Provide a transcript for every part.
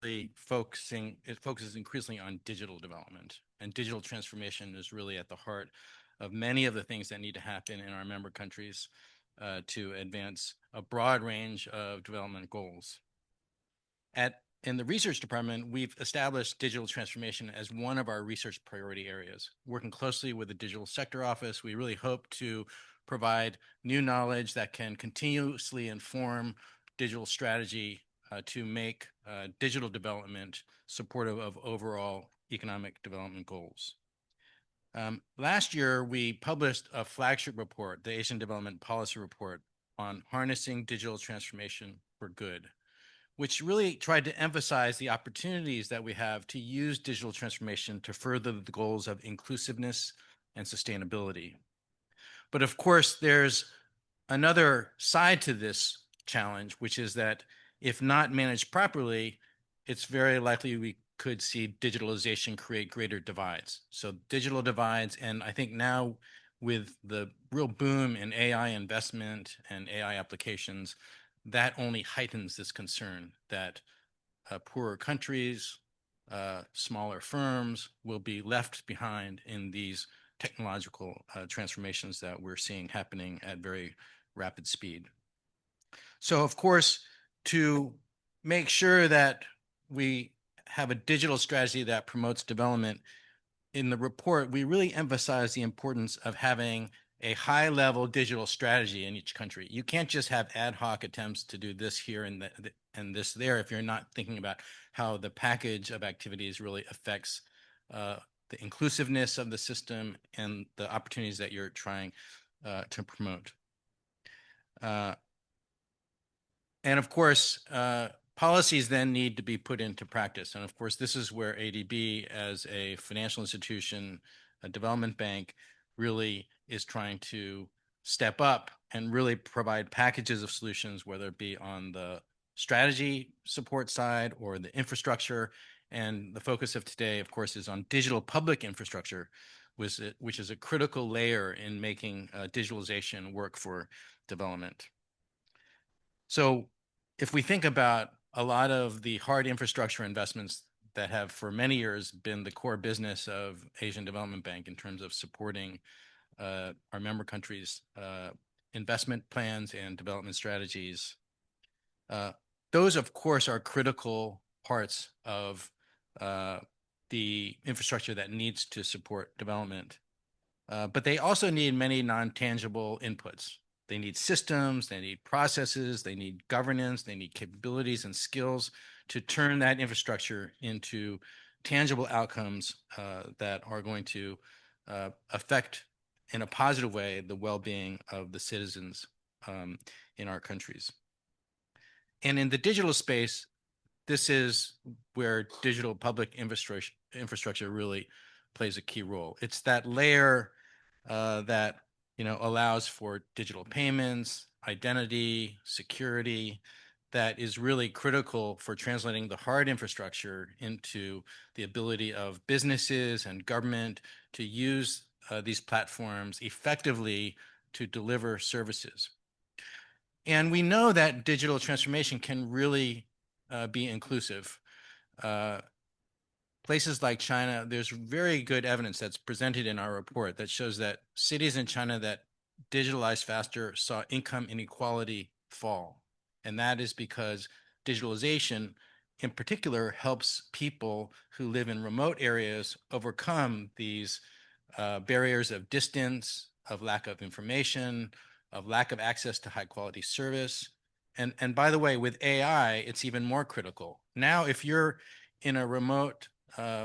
it focuses increasingly on digital development, and digital transformation is really at the heart of many of the things that need to happen in our member countries to advance a broad range of development goals. In the research department, we've established digital transformation as one of our research priority areas. Working closely with the Digital Sector Office, we really hope to provide new knowledge that can continuously inform digital strategy to make digital development supportive of overall economic development goals. Last year, we published a flagship report, the Asian Development Policy Report, on harnessing digital transformation for good, which really tried to emphasize the opportunities that we have to use digital transformation to further the goals of inclusiveness and sustainability. But of course, there's another side to this challenge, which is that if not managed properly, it's very likely we could see digitalization create greater divides. So digital divides, and I think now with the real boom in AI investment and AI applications, that only heightens this concern that poorer countries, smaller firms will be left behind in these technological transformations that we're seeing happening at very rapid speed. So, of course, to make sure that we have a digital strategy that promotes development, in the report, we really emphasize the importance of having a high-level digital strategy in each country. You can't just have ad hoc attempts to do this here and this there if you're not thinking about how the package of activities really affects the inclusiveness of the system and the opportunities that you're trying to promote. And of course, policies then need to be put into practice. And of course, this is where ADB, as a financial institution, a development bank, really is trying to step up and really provide packages of solutions, whether it be on the strategy support side or the infrastructure. And the focus of today, of course, is on digital public infrastructure, which is a critical layer in making digitalization work for development. So if we think about a lot of the hard infrastructure investments that have for many years been the core business of Asian Development Bank in terms of supporting our member countries' investment plans and development strategies, those, of course, are critical parts of the infrastructure that needs to support development. But they also need many non-tangible inputs. They need systems, they need processes, they need governance, they need capabilities and skills to turn that infrastructure into tangible outcomes that are going to affect in a positive way the well-being of the citizens in our countries. And in the digital space, this is where digital public infrastructure really plays a key role. It's that layer that allows for digital payments, identity, security, that is really critical for translating the hard infrastructure into the ability of businesses and government to use these platforms effectively to deliver services. And we know that digital transformation can really be inclusive. Places like China, there's very good evidence that's presented in our report that shows that cities in China that digitalized faster saw income inequality fall. And that is because digitalization, in particular, helps people who live in remote areas overcome these barriers of distance, of lack of information, of lack of access to high quality service. And by the way, with AI, it's even more critical. Now, if you're in a remote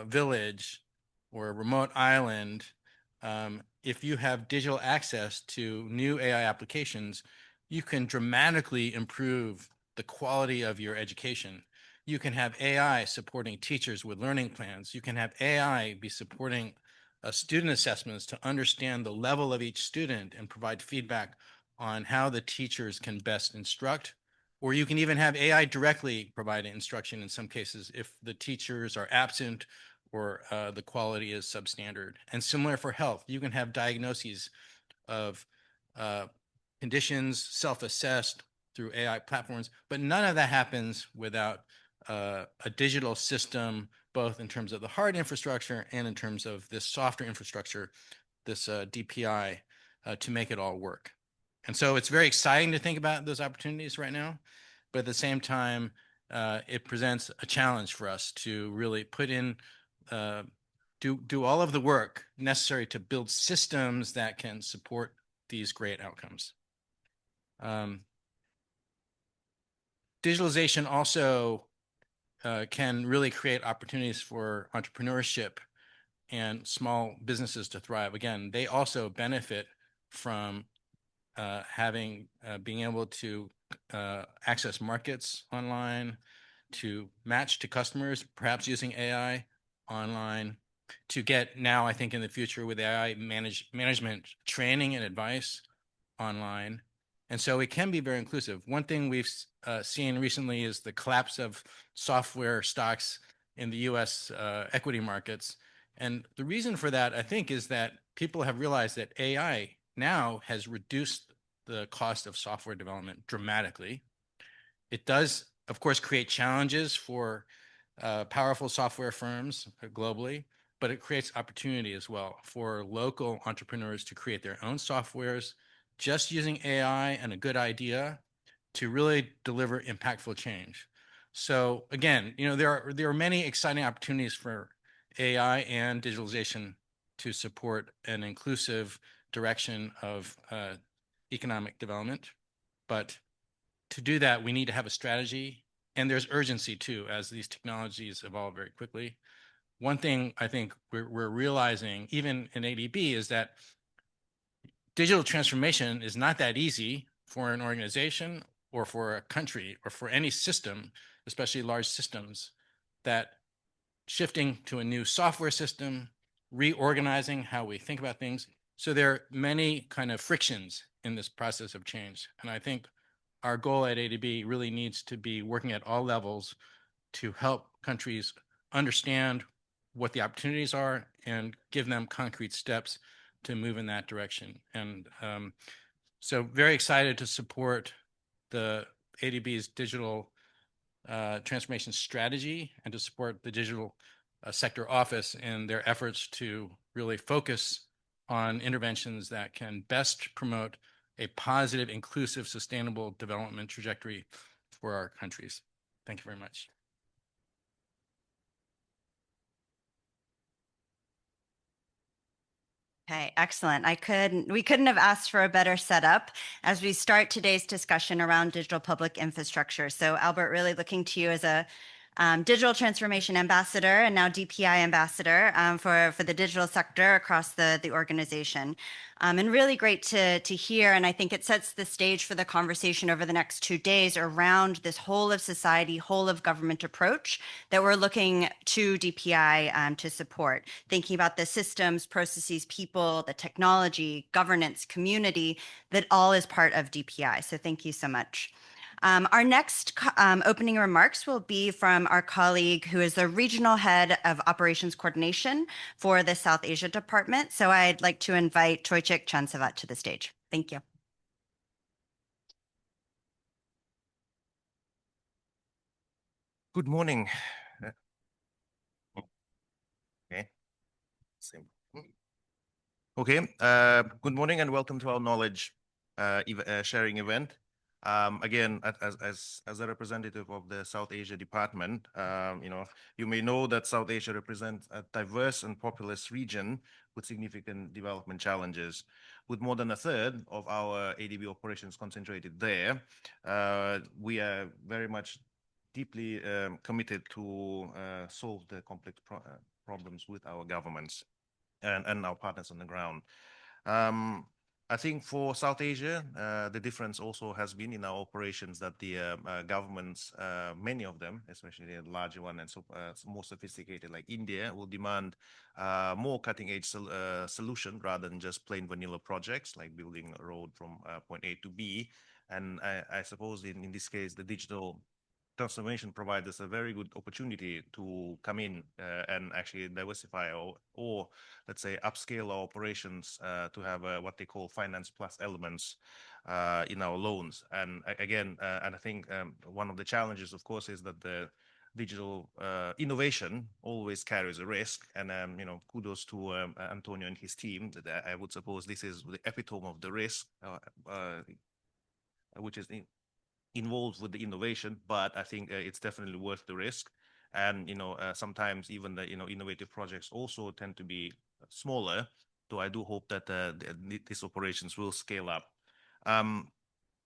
village or a remote island, if you have digital access to new AI applications, you can dramatically improve the quality of your education. You can have AI supporting teachers with learning plans. You can have AI be supporting student assessments to understand the level of each student and provide feedback on how the teachers can best instruct. Or you can even have AI directly provide instruction in some cases if the teachers are absent or the quality is substandard. And similar for health, you can have diagnoses of conditions self-assessed through AI platforms, but none of that happens without a digital system, both in terms of the hard infrastructure and in terms of this softer infrastructure, this DPI, to make it all work. And so it's very exciting to think about those opportunities right now, but at the same time, it presents a challenge for us to really put in, do all of the work necessary to build systems that can support these great outcomes. Digitalization also can really create opportunities for entrepreneurship and small businesses to thrive. Again, they also benefit from being able to access markets online, to match to customers, perhaps using AI online, to get now, I think in the future with AI, management training and advice online. And so it can be very inclusive. One thing we've seen recently is the collapse of software stocks in the US equity markets. And the reason for that, I think, is that people have realized that AI now has reduced the cost of software development dramatically. It does, of course, create challenges for powerful software firms globally, but it creates opportunity as well for local entrepreneurs to create their own softwares just using AI and a good idea to really deliver impactful change. So again, there are many exciting opportunities for AI and digitalization to support an inclusive direction of economic development. But to do that, we need to have a strategy, and there's urgency too, as these technologies evolve very quickly. One thing I think we're realizing, even in ADB, is that digital transformation is not that easy for an organization or for a country or for any system, especially large systems, that shifting to a new software system, reorganizing how we think about things. So there are many kind of frictions in this process of change. And I think our goal at ADB really needs to be working at all levels to help countries understand what the opportunities are and give them concrete steps to move in that direction. And so very excited to support the ADB's digital transformation strategy and to support the digital sector office in their efforts to really focus on interventions that can best promote a positive, inclusive, sustainable development trajectory for our countries. Thank you very much. Okay, excellent. We couldn't have asked for a better setup as we start today's discussion around digital public infrastructure. So Albert, really looking to you as a digital transformation ambassador and now DPI ambassador for the digital sector across the organization. And really great to hear. And I think it sets the stage for the conversation over the next 2 days around this whole of society, whole of government approach that we're looking to DPI to support, thinking about the systems, processes, people, the technology, governance, community, that all is part of DPI. So thank you so much. Our next opening remarks will be from our colleague who is the Regional Head of Operations Coordination for the South Asia Department. So I'd like to invite Choichik Chansavat to the stage. Thank you. Good morning. Okay. Same. Okay. Good morning and welcome to our knowledge sharing event. Again, as a representative of the South Asia Department, you may know that South Asia represents a diverse and populous region with significant development challenges. With more than a third of our ADB operations concentrated there, we are very much deeply committed to solve the complex problems with our governments and our partners on the ground. I think for South Asia, the difference also has been in our operations that the governments, many of them, especially the larger one and more sophisticated like India, will demand more cutting-edge solution rather than just plain vanilla projects like building a road from point A to B. And I suppose in this case, the digital transformation provides us a very good opportunity to come in and actually diversify or let's say upscale our operations to have what they call finance plus elements in our loans. And again, and I think one of the challenges, of course, is that the digital innovation always carries a risk. And kudos to Antonio and his team. That I would suppose this is the epitome of the risk, which is involved with the innovation. But I think it's definitely worth the risk. And sometimes even the innovative projects also tend to be smaller. So I do hope that these operations will scale up.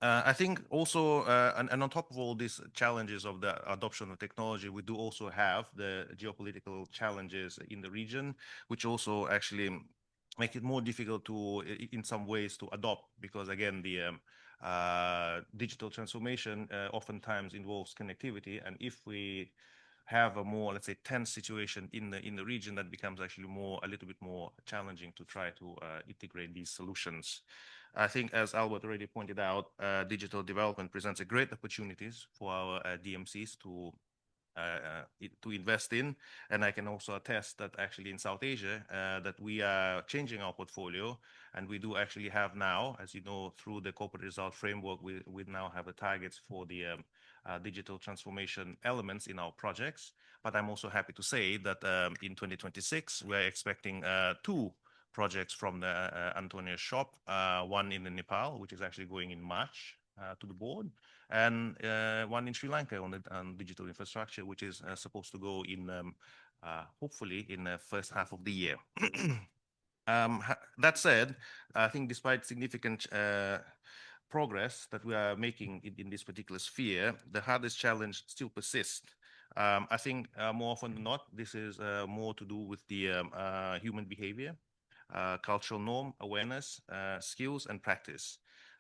I think also, and on top of all these challenges of the adoption of technology, we do also have the geopolitical challenges in the region, which also actually make it more difficult to, in some ways, to adopt, because again, the digital transformation oftentimes involves connectivity, and if we have a more, let's say, tense situation in the region, that becomes actually a little bit more challenging to try to integrate these solutions. I think, as Albert already pointed out, digital development presents a great opportunities for our DMCs to invest in. And I can also attest that actually in South Asia, that we are changing our portfolio, and we do actually have now, as you know, through the corporate result framework, we now have the targets for the digital transformation elements in our projects. But I'm also happy to say that in 2026, we're expecting two projects from the Antonio's shop, one in Nepal, which is actually going in March to the board, and one in Sri Lanka on digital infrastructure, which is supposed to go in hopefully in the first half of the year. That said, I think despite significant progress that we are making in this particular sphere, the hardest challenge still persists. I think more often than not, this is more to do with the human behavior, cultural norm, awareness, skills, and practice.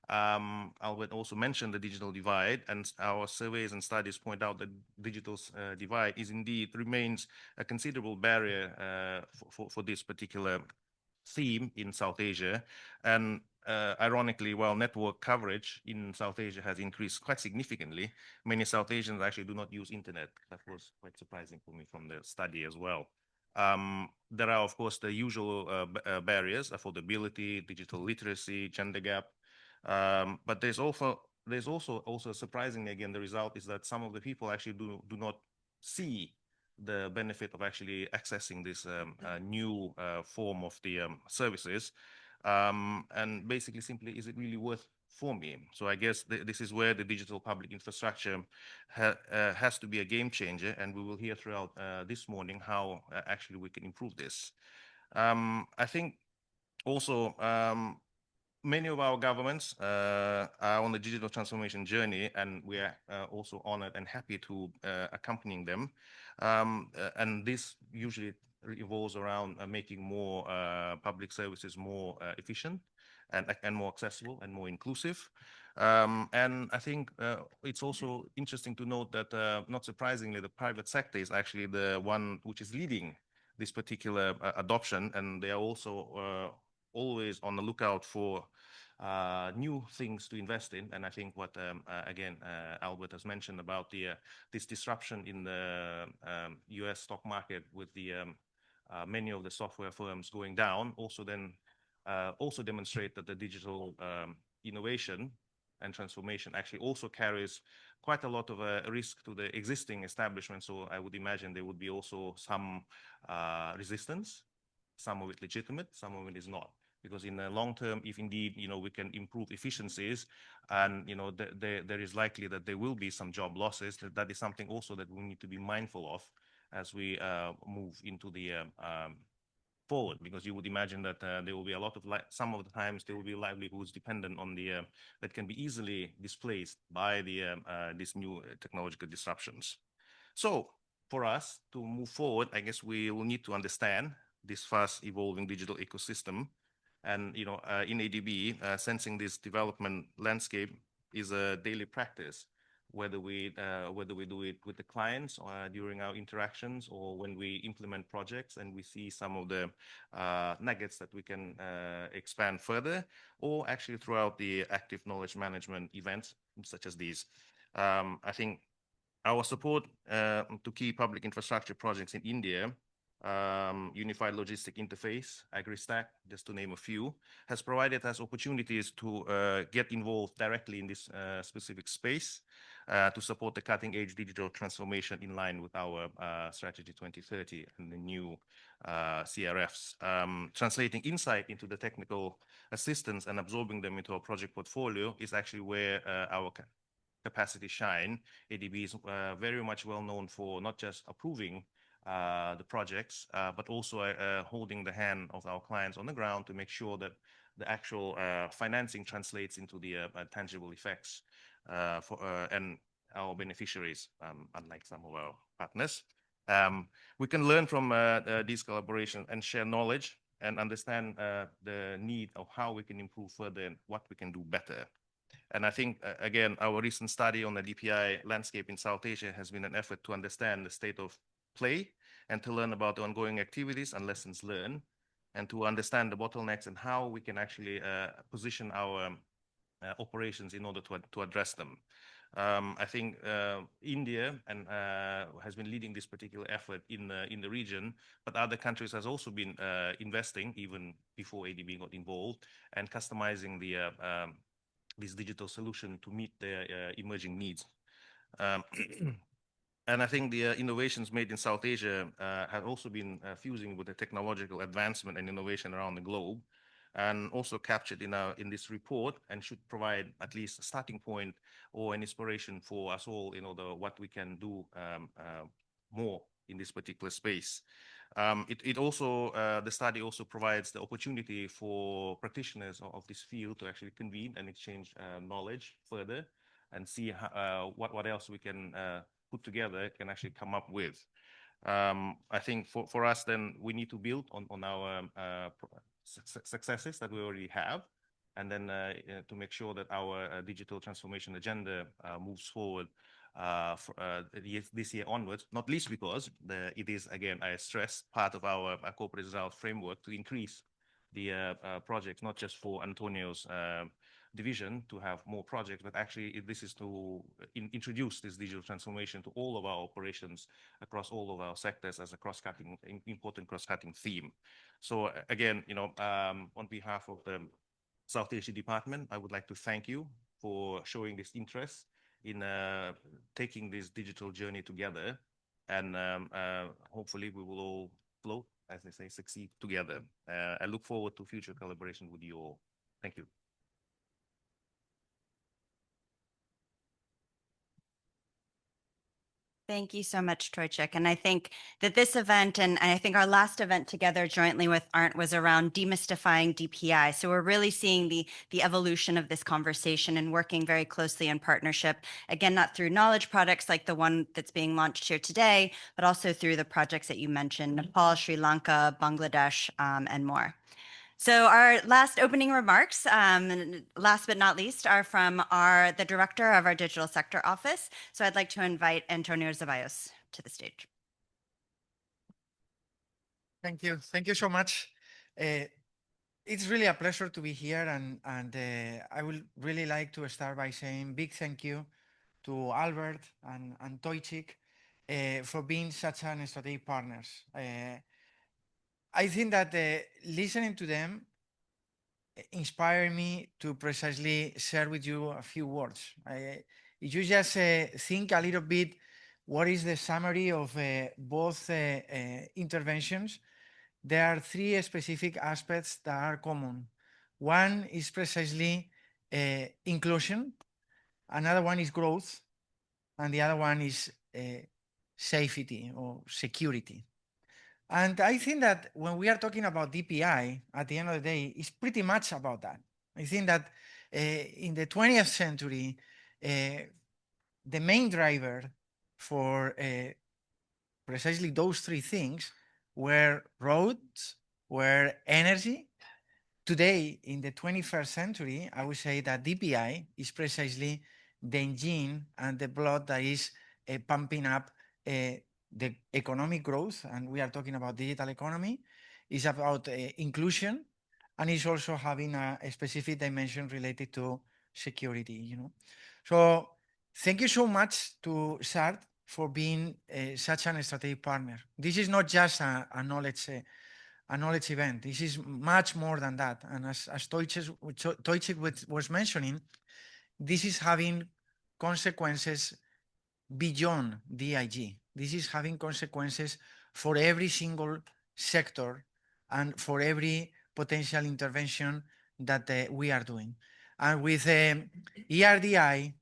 Albert also mentioned the digital divide, and our surveys and studies point out that digital divide remains a considerable barrier for this particular theme in South Asia. And ironically, while network coverage in South Asia has increased quite significantly, many South Asians actually do not use internet. That was quite surprising for me from the study as well. There are, of course, the usual barriers: affordability, digital literacy, gender gap. But there's also surprisingly, again, the result is that some of the people actually do not see the benefit of actually accessing this new form of the services. And basically, simply, is it really worth for me? So I guess this is where the digital public infrastructure has to be a game changer, and we will hear throughout this morning how actually we can improve this. I think also many of our governments are on the digital transformation journey, and we are also honored and happy to accompanying them. And this usually revolves around making more public services more efficient and more accessible and more inclusive. And I think it's also interesting to note that, not surprisingly, the private sector is actually the one which is leading this particular adoption, and they are also always on the lookout for new things to invest in. And I think what, again, Albert has mentioned about this disruption in the US stock market with the many of the software firms going down also demonstrate that the digital innovation and transformation actually also carries quite a lot of a risk to the existing establishment. So I would imagine there would be also some resistance, some of it legitimate, some of it is not. Because in the long term, if indeed we can improve efficiencies, and there is likely that there will be some job losses, that is something also that we need to be mindful of as we move into the forward. Because you would imagine that there will be a lot of some of the times there will be livelihoods dependent on the that can be easily displaced by the these new technological disruptions. So for us to move forward, I guess we will need to understand this fast evolving digital ecosystem. And in ADB, sensing this development landscape is a daily practice, whether we do it with the clients or during our interactions, or when we implement projects and we see some of the nuggets that we can expand further, or actually throughout the active knowledge management events such as these. I think our support to key public infrastructure projects in India, Unified Logistic Interface, AgriStack, just to name a few, has provided us opportunities to get involved directly in this specific space. to support the cutting-edge digital transformation in line with our strategy 2030 and the new CRFs. Translating insight into the technical assistance and absorbing them into our project portfolio is actually where our capacity shine. ADB is very much well known for not just approving the projects, but also holding the hand of our clients on the ground to make sure that the actual financing translates into the tangible effects and our beneficiaries, unlike some of our partners. We can learn from these collaborations and share knowledge and understand the need of how we can improve further and what we can do better. And I think, again, our recent study on the DPI landscape in South Asia has been an effort to understand the state of play and to learn about the ongoing activities and lessons learned, and to understand the bottlenecks and how we can actually position our operations in order to address them. I think India has been leading this particular effort in the region, but other countries has also been investing even before ADB got involved and customizing this digital solution to meet their emerging needs. And I think the innovations made in South Asia have also been fusing with the technological advancement and innovation around the globe, and also captured in this report, and should provide at least a starting point or an inspiration for us all in order what we can do more in this particular space. The study also provides the opportunity for practitioners of this field to actually convene and exchange knowledge further and see what else we can put together, can actually come up with. I think for us, then we need to build on our successes that we already have, and then to make sure that our digital transformation agenda moves forward this year onwards, not least because it is, again, I stress, part of our corporate results framework to increase the projects, not just for Antonio's division to have more projects, but actually this is to introduce this digital transformation to all of our operations across all of our sectors as a cross-cutting, important cross-cutting theme. So again, on behalf of the South Asia Department, I would like to thank you for showing this interest in taking this digital journey together, and hopefully we will all float, as they say, succeed together. I look forward to future collaboration with you all. Thank you. Thank you so much, Tojcik. And I think that this event, and I think our last event together jointly with ARNT, was around demystifying DPI. So we're really seeing the evolution of this conversation and working very closely in partnership, again, not through knowledge products like the one that's being launched here today, but also through the projects that you mentioned, Nepal, Sri Lanka, Bangladesh, and more. So our last opening remarks, last but not least, are from the director of our digital sector office. So I'd like to invite Antonio Zeballos to the stage. Thank you. Thank you so much. It's really a pleasure to be here, and I would really like to start by saying big thank you to Albert and Tojcik for being such an strategic partners. I think that listening to them inspired me to precisely share with you a few words. If you just think a little bit, what is the summary of both interventions? There are three specific aspects that are common. One is precisely inclusion, another one is growth, and the other one is safety or security. And I think that when we are talking about DPI, at the end of the day, it's pretty much about that. I think that in the 20th century, the main driver for precisely those three things were roads, were energy. Today, in the 21st century, I would say that DPI is precisely the engine and the blood that is pumping up the economic growth, and we are talking about digital economy. It's about inclusion, and it's also having a specific dimension related to security. So thank you so much to SART for being such an strategic partner. This is not just a knowledge event. This is much more than that. And as Tojcik was mentioning, this is having consequences beyond DIG. This is having consequences for every single sector and for every potential intervention that we are doing. And with ERDI,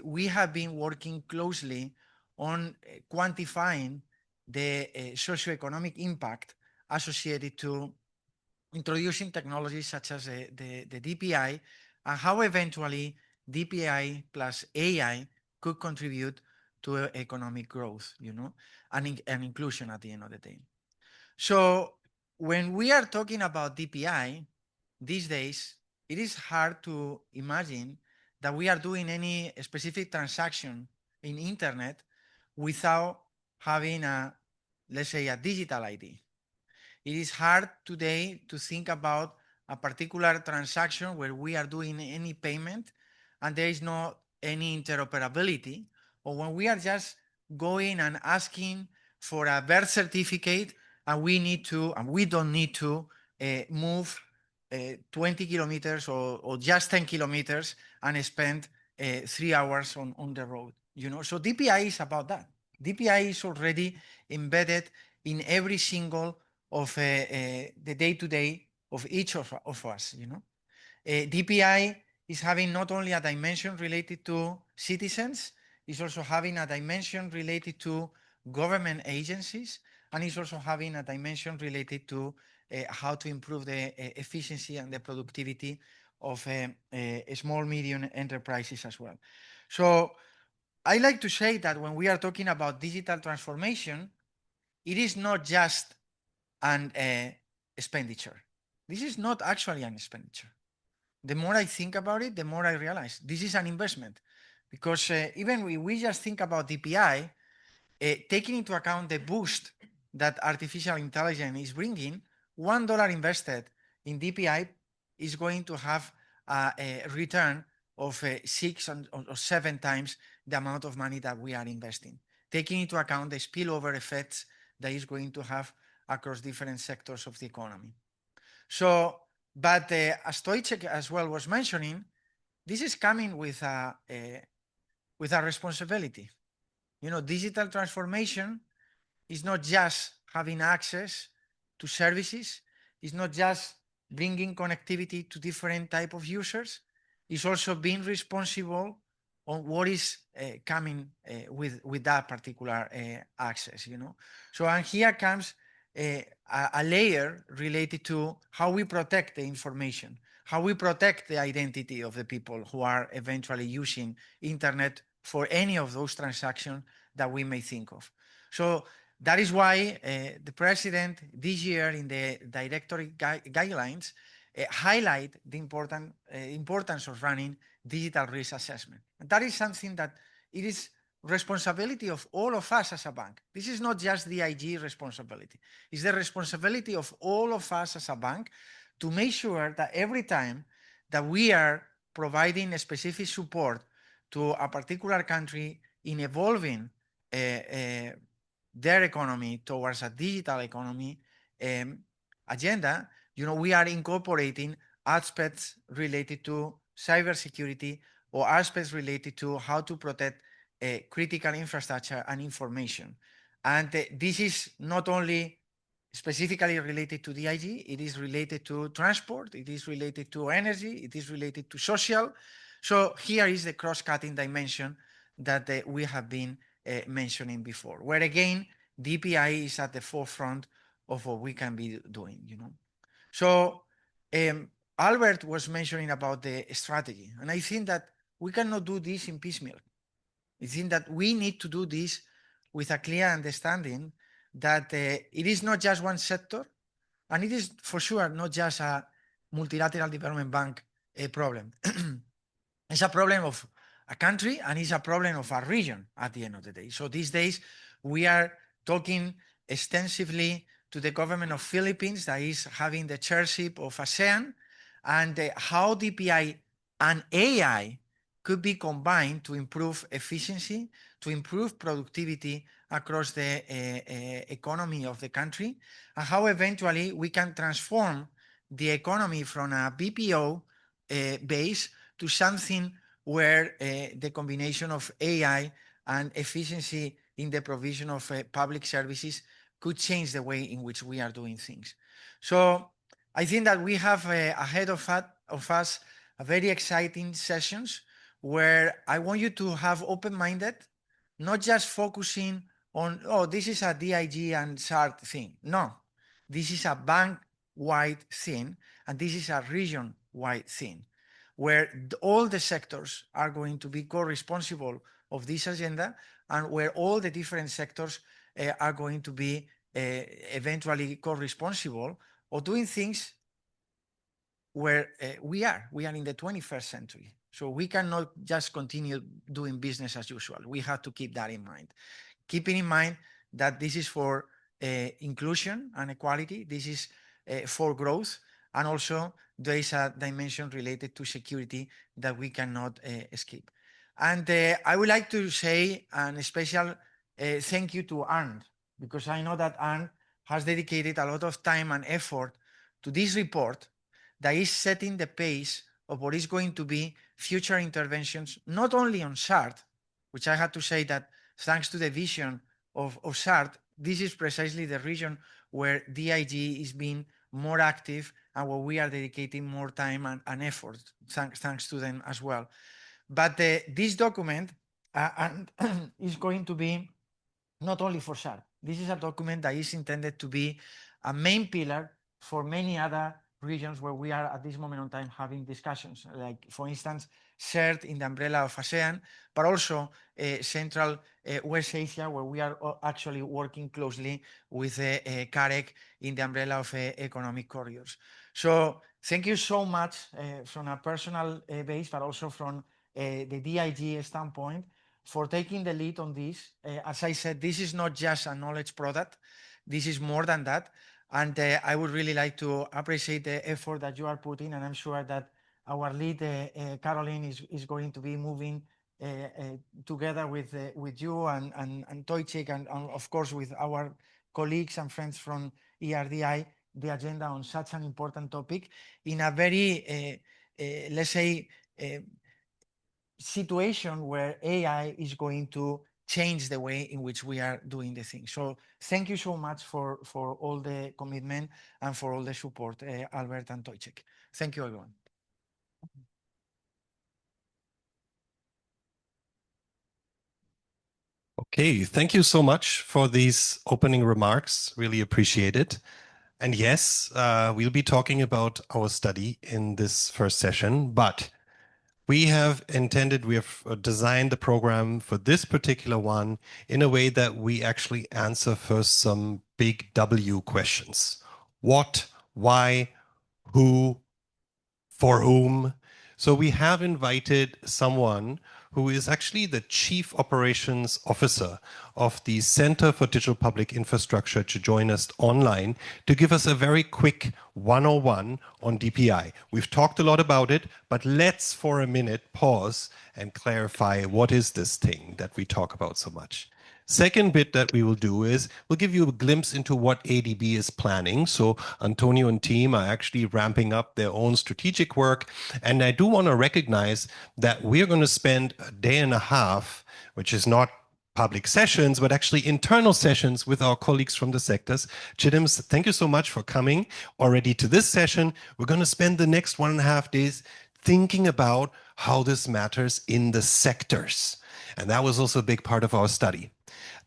we have been working closely on quantifying the socioeconomic impact associated to introducing technologies such as the DPI and how eventually DPI plus AI could contribute to economic growth, and inclusion at the end of the day. So when we are talking about DPI these days, it is hard to imagine that we are doing any specific transaction in internet without having let's say, a digital ID. It is hard today to think about a particular transaction where we are doing any payment and there is no any interoperability, or when we are just going and asking for a birth certificate and we don't need to move 20 kilometers or just 10 kilometers and spend 3 hours on the road. So DPI is about that. DPI is already embedded in every single of the day-to-day of each of us. DPI is having not only a dimension related to citizens, it's also having a dimension related to government agencies, and it's also having a dimension related to how to improve the efficiency and the productivity of small, medium enterprises as well. So I like to say that when we are talking about digital transformation, it is not just an expenditure. This is not actually an expenditure. The more I think about it, the more I realize this is an investment, because even when we just think about DPI, taking into account the boost that artificial intelligence is bringing, $1 invested in DPI is going to have a return of 6 or 7 times the amount of money that we are investing, taking into account the spillover effects that is going to have across different sectors of the economy. So, but as Stoicek as well was mentioning, this is coming with a responsibility. Digital transformation is not just having access to services, it's not just bringing connectivity to different type of users, it's also being responsible on what is coming with that particular access. So, and here comes a layer related to how we protect the information, how we protect the identity of the people who are eventually using internet for any of those transactions that we may think of. So that is why the president this year in the directory guidelines highlight the importance of running digital risk assessment. And that is something that it is responsibility of all of us as a bank. This is not just the IG responsibility. It's the responsibility of all of us as a bank to make sure that every time that we are providing a specific support to a particular country in evolving their economy towards a digital economy agenda, we are incorporating aspects related to cybersecurity or aspects related to how to protect critical infrastructure and information. And this is not only specifically related to DIG, it is related to transport, it is related to energy, it is related to social. So here is the cross-cutting dimension that we have been mentioning before, where again, DPI is at the forefront of what we can be doing, So Albert was mentioning about the strategy, and I think that we cannot do this in piecemeal. I think that we need to do this with a clear understanding that it is not just one sector, and it is for sure not just a multilateral development bank problem. It's a problem of a country and it's a problem of a region at the end of the day. So these days we are talking extensively to the government of Philippines that is having the chairship of ASEAN, and how DPI and AI could be combined to improve efficiency, to improve productivity across the economy of the country, and how eventually we can transform the economy from a BPO base to something where the combination of AI and efficiency in the provision of public services could change the way in which we are doing things. So I think that we have ahead of us a very exciting sessions where I want you to have open-minded, not just focusing on, oh, this is a DIG and SART thing. No, this is a bank-wide thing, and this is a region-wide thing, where all the sectors are going to be co-responsible of this agenda, and where all the different sectors are going to be eventually co-responsible of doing things where we are in the 21st century. So we cannot just continue doing business as usual. We have to keep that in mind. Keeping in mind that this is for inclusion and equality, this is for growth, and also there is a dimension related to security that we cannot escape. And I would like to say a special thank you to Arndt, because I know that Arndt has dedicated a lot of time and effort to this report that is setting the pace of what is going to be future interventions, not only on SART, which I have to say that thanks to the vision of SART, this is precisely the region where DIG is being more active and where we are dedicating more time and effort, thanks to them as well. But this document is going to be not only for SART. This is a document that is intended to be a main pillar for many other regions where we are at this moment in time having discussions, like for instance, CERT in the umbrella of ASEAN, but also Central West Asia, where we are actually working closely with CAREC in the umbrella of economic corridors. So thank you so much from a personal base, but also from the DIG standpoint, for taking the lead on this. As I said, this is not just a knowledge product. This is more than that. And I would really like to appreciate the effort that you are putting. And I'm sure that our lead, Caroline, is going to be moving together with you and Tojcik, and of course with our colleagues and friends from ERDI, the agenda on such an important topic in a very, let's say, situation where AI is going to change the way in which we are doing the thing. So thank you so much for all the commitment and for all the support, Albert and Tojcik. Thank you, everyone. Okay, thank you so much for these opening remarks. Really appreciate it. And yes, we'll be talking about our study in this first session, but we have designed the program for this particular one in a way that we actually answer first some big W questions. What, why, who, for whom? So we have invited someone who is actually the Chief Operations Officer of the Center for Digital Public Infrastructure to join us online to give us a very quick 101 on DPI. We've talked a lot about it, but let's for a minute pause and clarify what is this thing that we talk about so much. Second bit that we will do is we'll give you a glimpse into what ADB is planning. So Antonio and team are actually ramping up their own strategic work. And I do want to recognize that we're going to spend a day and a half, which is not public sessions, but actually internal sessions with our colleagues from the sectors. Chidims, thank you so much for coming already to this session. We're going to spend the next 1.5 days thinking about how this matters in the sectors. And that was also a big part of our study.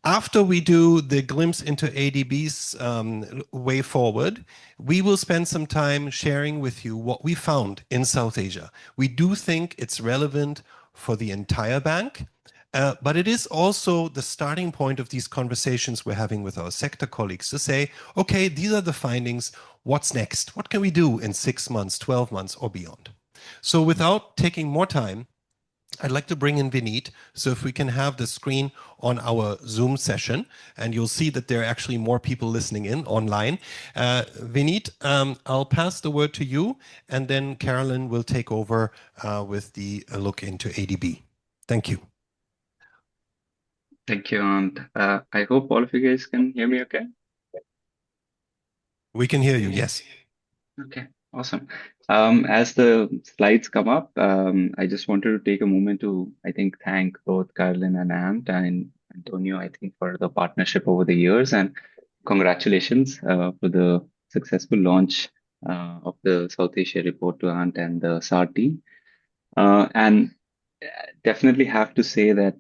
After we do the glimpse into ADB's way forward, we will spend some time sharing with you what we found in South Asia. We do think it's relevant for the entire bank, but it is also the starting point of these conversations we're having with our sector colleagues to say, okay, these are the findings. What's next? What can we do in 6 months, 12 months, or beyond? So without taking more time, I'd like to bring in Vineet. So if we can have the screen on our Zoom session, and you'll see that there are actually more people listening in online. Vineet, I'll pass the word to you, and then Carolyn will take over with the look into ADB. Thank you. Thank you, and I hope all of you guys can hear me okay? We can hear you, yes. Okay, Awesome. As the slides come up, I just wanted to take a moment to, I think, thank both Carolyn and Ant and Antonio, I think, for the partnership over the years, and congratulations for the successful launch of the South Asia report to Ant and the SAR team. And definitely have to say that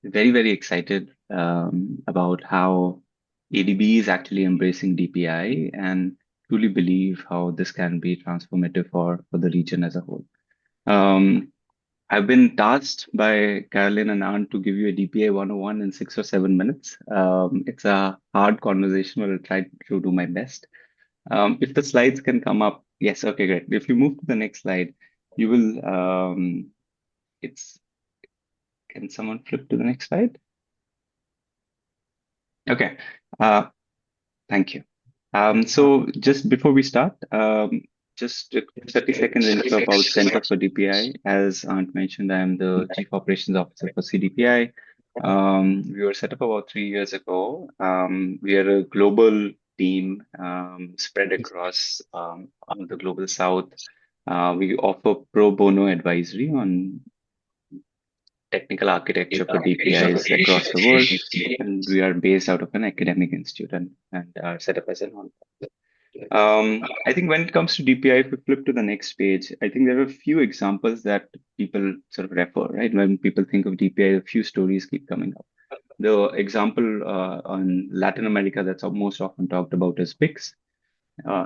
very, very excited about how ADB is actually embracing DPI and truly believe how this can be transformative for the region as a whole. I've been tasked by Carolyn and Ant to give you a DPI 101 in 6 or 7 minutes. It's a hard conversation, but I'll try to do my best. If the slides can come up, yes, okay, great. If you move to the next slide, you will, can someone flip to the next slide? Okay, thank you. So just before we start, just a quick 30 seconds intro about Center for DPI. As Ant mentioned, I'm the Chief Operations Officer for CDPI. We were set up about 3 years ago. We are a global team spread across the global south. We offer pro bono advisory on technical architecture for DPIs across the world, and we are based out of an academic institute and are set up as a non. I think when it comes to DPI, if we flip to the next page, I think there are a few examples that people sort of refer, right? When people think of DPI, a few stories keep coming up. The example on Latin America that's most often talked about is PICS.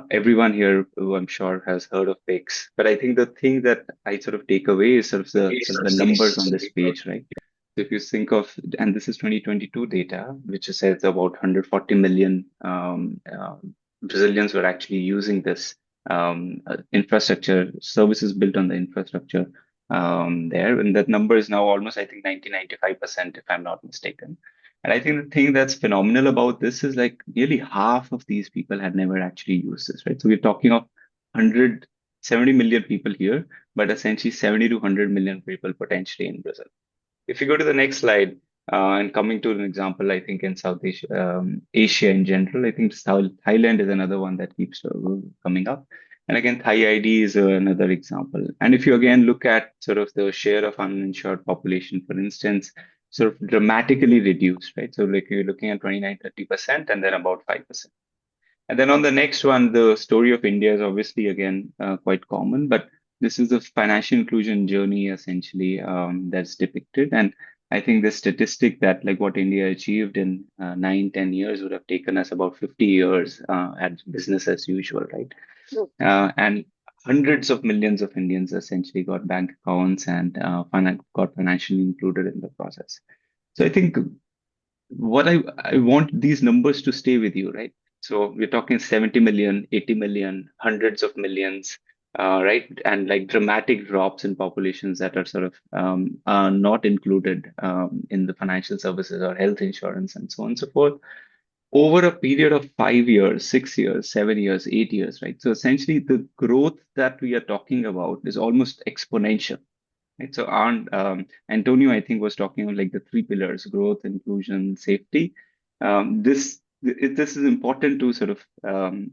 Everyone here, who I'm sure, has heard of PICS, but I think the thing that I sort of take away is sort of the numbers on this page, right? So if you think of, and this is 2022 data, which says about 140 million Brazilians were actually using this infrastructure, services built on the infrastructure there. And that number is now almost, I think, 95%, if I'm not mistaken. And I think the thing that's phenomenal about this is like nearly half of these people had never actually used this, right? So we're talking of 170 million people here, but essentially 70 to 100 million people potentially in Brazil. If you go to the next slide, and coming to an example, I think in South Asia, Asia in general, I think Thailand is another one that keeps coming up. And again, Thai ID is another example. And if you again look at sort of the share of uninsured population, for instance, sort of dramatically reduced, right? So like you're looking at 29-30% and then about 5%. And then on the next one, the story of India is obviously again quite common, but this is the financial inclusion journey essentially that's depicted. And I think the statistic that like what India achieved in 9-10 years would have taken us about 50 years at business as usual, right? And hundreds of millions of Indians essentially got bank accounts and got financially included in the process. So I think what I want these numbers to stay with you, right? So we're talking 70 million, 80 million, hundreds of millions, right? And like dramatic drops in populations that are sort of are not included in the financial services or health insurance and so on and so forth over a period of 5 years, 6 years, 7 years, 8 years, right? So essentially the growth that we are talking about is almost exponential. Right. So Antonio, I think, was talking about like the three pillars: growth, inclusion, safety. This is important to sort of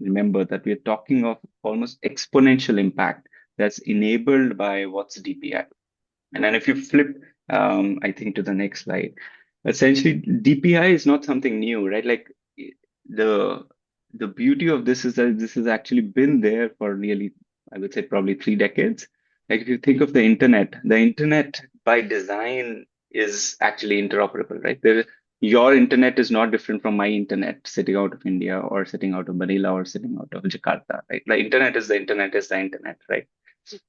remember that we are talking of almost exponential impact that's enabled by what's DPI. And then if you flip, I think, to the next slide, essentially DPI is not something new, right? Like the the beauty of this is that this has actually been there for nearly, I would say, probably 3 decades. Like if you think of the internet by design is actually interoperable, right? Your internet is not different from my internet sitting out of India or sitting out of Manila or sitting out of Jakarta, right? The internet is the internet is the internet, right? If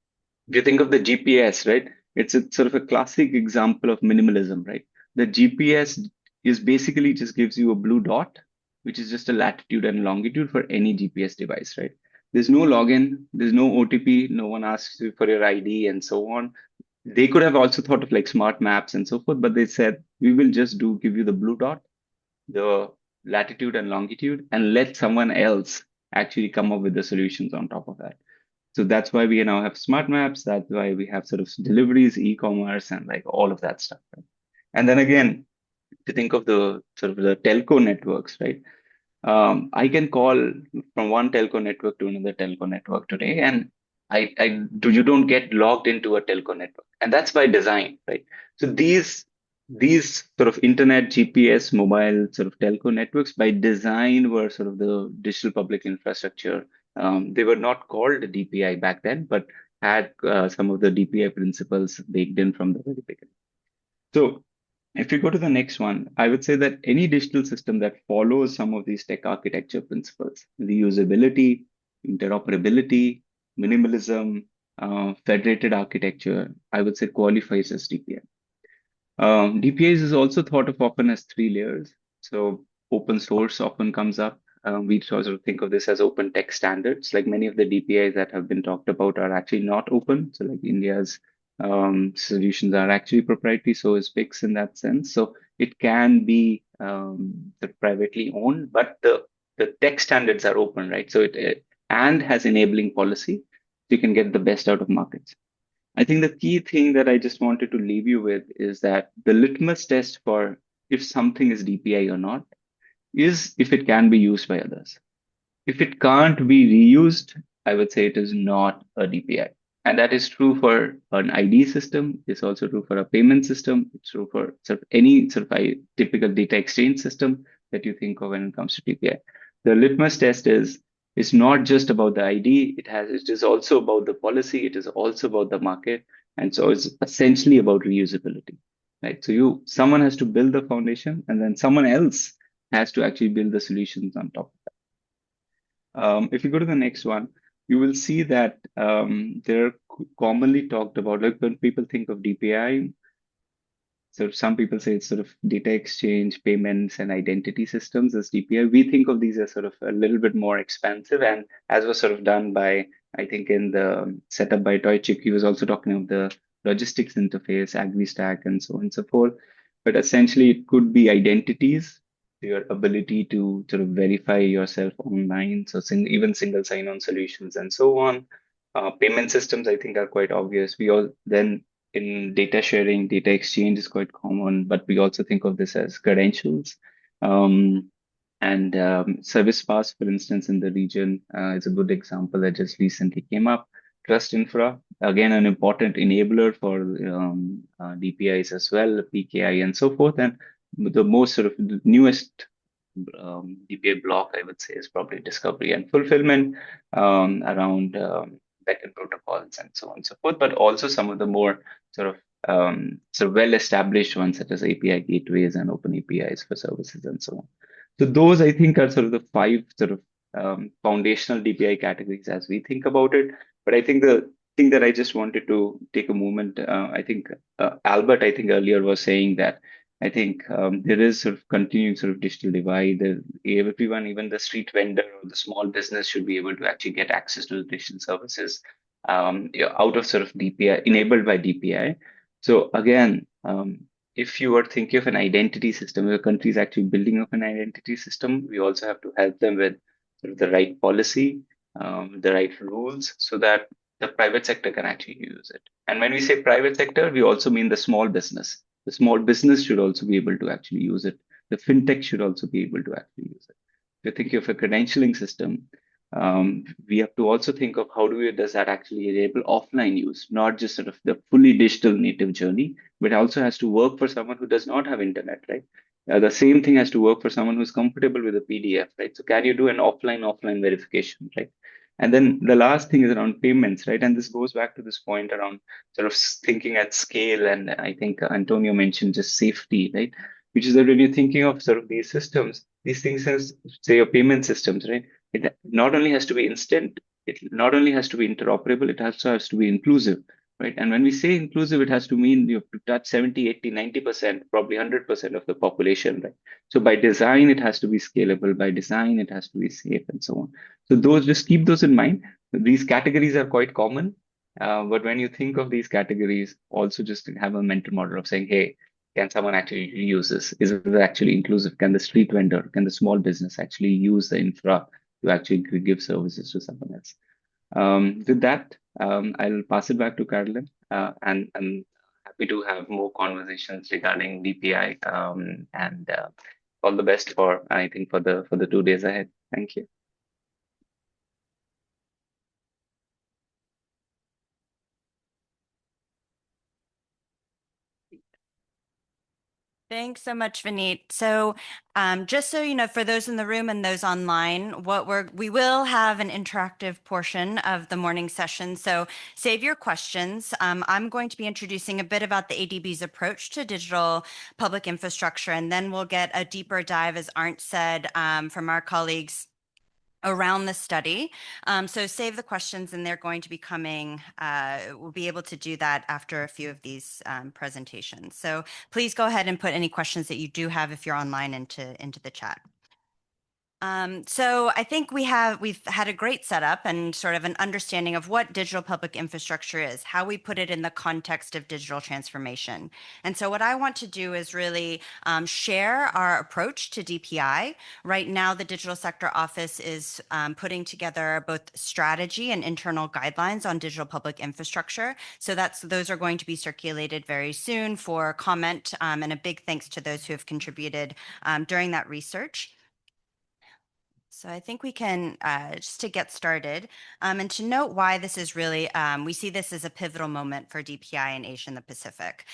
you think of the GPS, right? It's a sort of a classic example of minimalism, right? The GPS is basically just gives you a blue dot, which is just a latitude and longitude for any GPS device, right? There's no login, there's no OTP, no one asks you for your ID and so on. They could have also thought of like smart maps and so forth, but they said, we will just give you the blue dot, the latitude and longitude, and let someone else actually come up with the solutions on top of that. So that's why we now have smart maps. That's why we have sort of deliveries, e-commerce, and like all of that stuff. Right? And then again, to think of the sort of the telco networks, right? I can call from one telco network to another telco network today, and you don't get logged into a telco network, and that's by design, right? So these sort of internet, GPS, mobile sort of telco networks by design were sort of the digital public infrastructure. They were not called DPI back then, but had some of the DPI principles baked in from the very beginning. So if you go to the next one, I would say that any digital system that follows some of these tech architecture principles, reusability, interoperability, minimalism, federated architecture, I would say qualifies as DPI. DPIs is also thought of often as three layers. So open source often comes up. We sort of think of this as open tech standards. Like many of the DPIs that have been talked about are actually not open. So like India's solutions are actually proprietary. So is PIX in that sense. So it can be privately owned, but the tech standards are open, right? So it and has enabling policy. So you can get the best out of markets. I think the key thing that I just wanted to leave you with is that the litmus test for if something is DPI or not is if it can be used by others. If it can't be reused, I would say it is not a DPI. And that is true for an ID system. It's also true for a payment system. It's true for sort of any sort of typical data exchange system that you think of when it comes to DPI. The litmus test is it's not just about the ID. It is also about the policy. It is also about the market. And so it's essentially about reusability, right? So someone has to build the foundation and then someone else has to actually build the solutions on top. If you go to the next one, you will see that they're commonly talked about, like when people think of DPI, so some people say it's sort of data exchange, payments, and identity systems as DPI. We think of these as sort of a little bit more expansive, and as was sort of done by, I think, in the setup by Toychik, he was also talking of the logistics interface, AgriStack, and so on and so forth. But essentially, it could be identities, your ability to sort of verify yourself online, so even single sign-on solutions and so on. Payment systems, I think, are quite obvious. We all then in data sharing, data exchange is quite common, but we also think of this as credentials. And Service Pass, for instance, in the region is a good example that just recently came up. Trust Infra, again, an important enabler for DPIs as well, PKI and so forth. And the most sort of the newest DPI block, I would say, is probably discovery and fulfillment around backend protocols and so on and so forth, but also some of the more sort of well-established ones such as API gateways and open APIs for services and so on. So those I think are sort of the five sort of foundational DPI categories as we think about it. But I think the thing that I just wanted to take a moment, I think Albert, I think earlier was saying that I think there is sort of continuing sort of digital divide. Everyone, even the street vendor or the small business, should be able to actually get access to the digital services out of sort of DPI, enabled by DPI. So again, if you are thinking of an identity system, if a country is actually building up an identity system, we also have to help them with sort of the right policy, the right rules, so that the private sector can actually use it. And when we say private sector, we also mean the small business. The small business should also be able to actually use it. The fintech should also be able to actually use it. If you think of a credentialing system, we have to also think of does that actually enable offline use, not just sort of the fully digital native journey, but also has to work for someone who does not have internet, right? The same thing has to work for someone who's comfortable with a PDF, right? So can you do an offline verification, right? And then the last thing is around payments, right? And this goes back to this point around sort of thinking at scale. And I think Antonio mentioned just safety, right? Which is that when you're thinking of sort of these systems, these things as say your payment systems, right? It not only has to be instant, it not only has to be interoperable, it also has to be inclusive, right? And when we say inclusive, it has to mean you have to touch 70, 80, 90%, probably 100% of the population, right? So by design, it has to be scalable. By design, it has to be safe and so on. So just keep those in mind. These categories are quite common. But when you think of these categories, also just have a mental model of saying, hey, can someone actually use this? Is it actually inclusive? Can the street vendor, can the small business actually use the infra to actually give services to someone else? With that, I'll pass it back to Carolyn, and I'm happy to have more conversations regarding DPI and all the best for, I think, for the 2 days ahead. Thank you. Thanks so much, Vineet. So, just so you know, for those in the room and those online, we will have an interactive portion of the morning session. So, save your questions. I'm going to be introducing a bit about the ADB's approach to digital public infrastructure, and then we'll get a deeper dive, as Arndt said, from our colleagues around the study. So save the questions, and they're going to be coming. We'll be able to do that after a few of these presentations. So please go ahead and put any questions that you do have if you're online into the chat. So I think we've had a great setup and sort of an understanding of what digital public infrastructure is, how we put it in the context of digital transformation. And so what I want to do is really share our approach to DPI. Right now, the Digital Sector Office is putting together both strategy and internal guidelines on digital public infrastructure. So those are going to be circulated very soon for comment, and a big thanks to those who have contributed during that research. So I think we can, just to get started, and to note why this is really, we see this as a pivotal moment for DPI in Asia and the Pacific.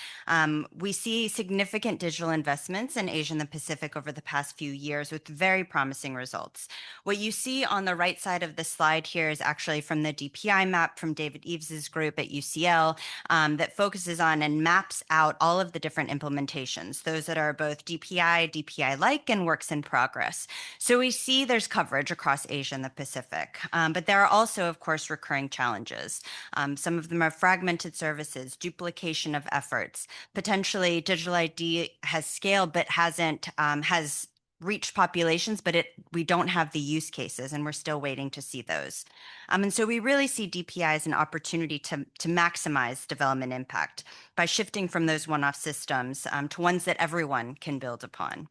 We see significant digital investments in Asia and the Pacific over the past few years with very promising results. What you see on the right side of the slide here is actually from the DPI map from David Eves's group at UCL, that focuses on and maps out all of the different implementations, those that are both DPI, DPI-like, and works in progress. So we see there's coverage across Asia and the Pacific, but there are also, of course, recurring challenges. Some of them are fragmented services, duplication of efforts. Potentially, digital ID has scaled but has reached populations, but we don't have the use cases, and we're still waiting to see those. And so we really see DPI as an opportunity to maximize development impact by shifting from those one-off systems to ones that everyone can build upon.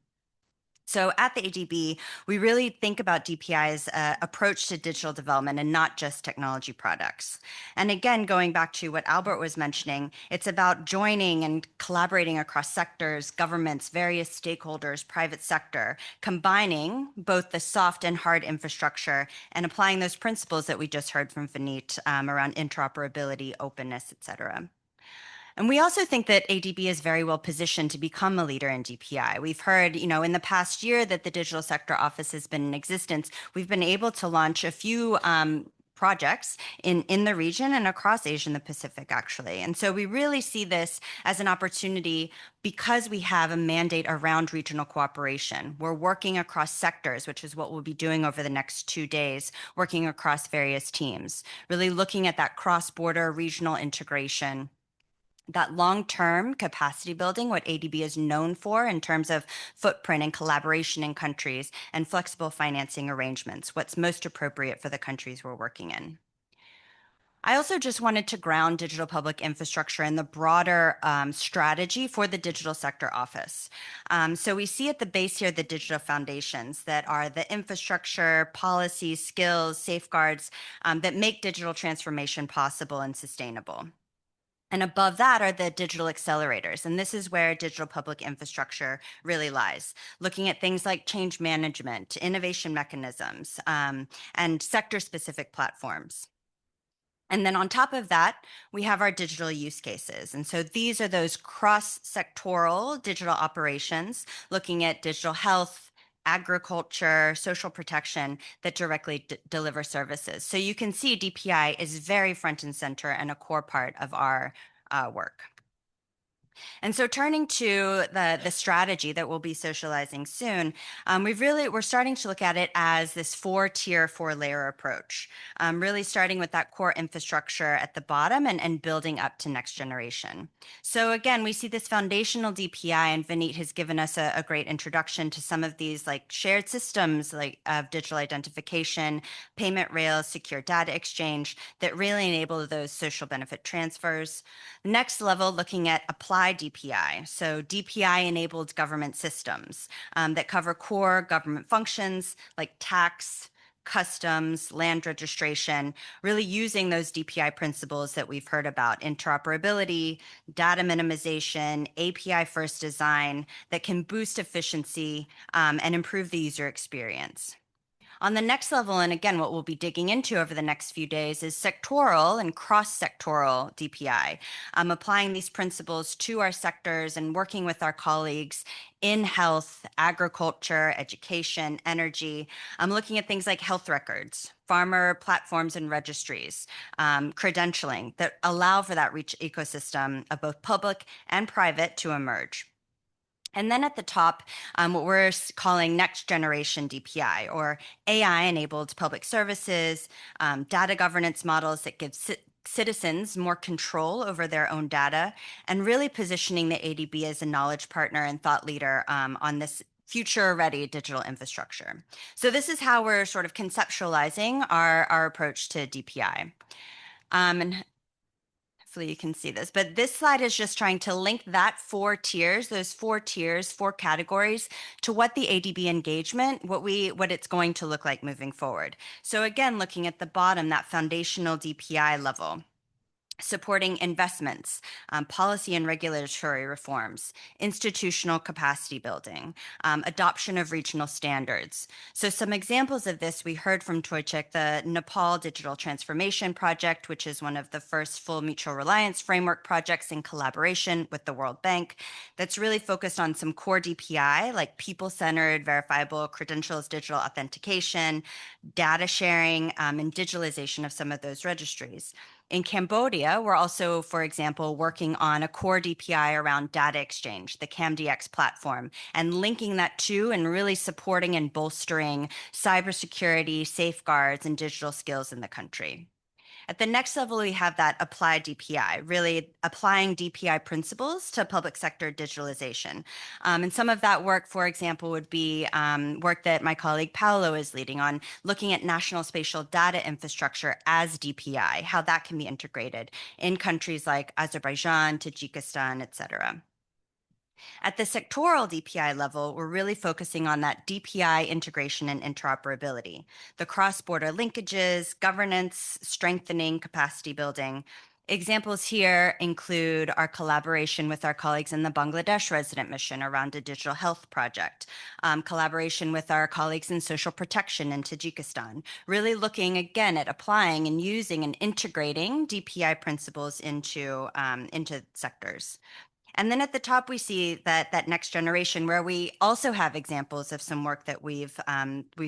So at the ADB, we really think about DPI's approach to digital development and not just technology products. And again, going back to what Albert was mentioning, it's about joining and collaborating across sectors, governments, various stakeholders, private sector, combining both the soft and hard infrastructure and applying those principles that we just heard from Vineet around interoperability, openness, et cetera. And we also think that ADB is very well positioned to become a leader in DPI. We've heard, in the past year that the Digital Sector Office has been in existence, we've been able to launch a few projects in the region and across Asia and the Pacific, actually. And so we really see this as an opportunity because we have a mandate around regional cooperation. We're working across sectors, which is what we'll be doing over the next 2 days, working across various teams, really looking at that cross-border regional integration, that long-term capacity building, what ADB is known for in terms of footprint and collaboration in countries, and flexible financing arrangements, what's most appropriate for the countries we're working in. I also just wanted to ground digital public infrastructure in the broader strategy for the Digital Sector Office. So we see at the base here the digital foundations that are the infrastructure, policies, skills, safeguards that make digital transformation possible and sustainable. And above that are the digital accelerators. And this is where digital public infrastructure really lies, looking at things like change management, innovation mechanisms, and sector-specific platforms. And then on top of that, we have our digital use cases. And so these are those cross-sectoral digital operations, looking at digital health, agriculture, social protection that directly deliver services. So you can see DPI is very front and center and a core part of our work. And so turning to the strategy that we'll be socializing soon, we're starting to look at it as this 4-tier, 4-layer approach, really starting with that core infrastructure at the bottom and building up to next generation. So again, we see this foundational DPI, and Vineet has given us a great introduction to some of these like shared systems like of digital identification, payment rails, secure data exchange that really enable those social benefit transfers. Next level, looking at applied DPI. So DPI-enabled government systems that cover core government functions like tax, customs, land registration, really using those DPI principles that we've heard about: interoperability, data minimization, API first design that can boost efficiency and improve the user experience. On the next level, and again, what we'll be digging into over the next few days, is sectoral and cross-sectoral DPI, applying these principles to our sectors and working with our colleagues in health, agriculture, education, energy. I'm looking at things like health records, farmer platforms and registries, credentialing that allow for that rich ecosystem of both public and private to emerge. And then at the top, what we're calling next generation DPI, or AI-enabled public services, data governance models that give citizens more control over their own data, and really positioning the ADB as a knowledge partner and thought leader on this future-ready digital infrastructure. So this is how we're sort of conceptualizing our approach to DPI. And hopefully you can see this, but this slide is just trying to link that those four tiers, four categories, to what the ADB engagement, what it's going to look like moving forward. So again, looking at the bottom, that foundational DPI level, supporting investments, policy and regulatory reforms, institutional capacity building, adoption of regional standards. So some examples of this, we heard from Toychik, the Nepal Digital Transformation Project, which is one of the first full mutual reliance framework projects in collaboration with the World Bank, that's really focused on some core DPI, like people-centered, verifiable credentials, digital authentication, data sharing, and digitalization of some of those registries. In Cambodia, we're also, for example, working on a core DPI around data exchange, the CamDX platform, and linking that to and really supporting and bolstering cybersecurity, safeguards, and digital skills in the country. At the next level, we have that applied DPI, really applying DPI principles to public sector digitalization. And some of that work, for example, would be work that my colleague Paolo is leading on, looking at national spatial data infrastructure as DPI, how that can be integrated in countries like Azerbaijan, Tajikistan, et cetera. At the sectoral DPI level, we're really focusing on that DPI integration and interoperability, the cross-border linkages, governance, strengthening, capacity building. Examples here include our collaboration with our colleagues in the Bangladesh resident mission around a digital health project, collaboration with our colleagues in social protection in Tajikistan, really looking again at applying and using and integrating DPI principles into sectors. And then at the top, we see that next generation, where we also have examples of some work that we've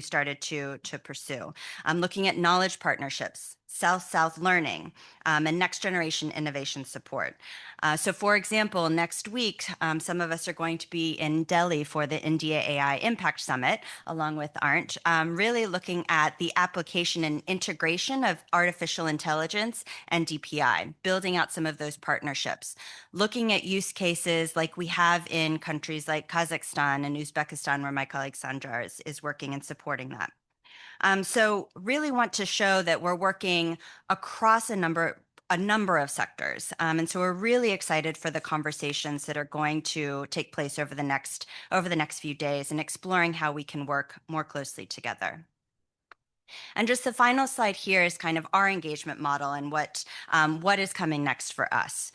started to pursue. Looking at knowledge partnerships, South-South learning, and next generation innovation support. So for example, next week, some of us are going to be in Delhi for the India AI Impact Summit, along with Arndt, really looking at the application and integration of artificial intelligence and DPI, building out some of those partnerships, looking at use cases like we have in countries like Kazakhstan and Uzbekistan, where my colleague Sandra is working and supporting that. So really want to show that we're working across a number of sectors. And so we're really excited for the conversations that are going to take place over the next few days and exploring how we can work more closely together. And just the final slide here is kind of our engagement model and what is coming next for us.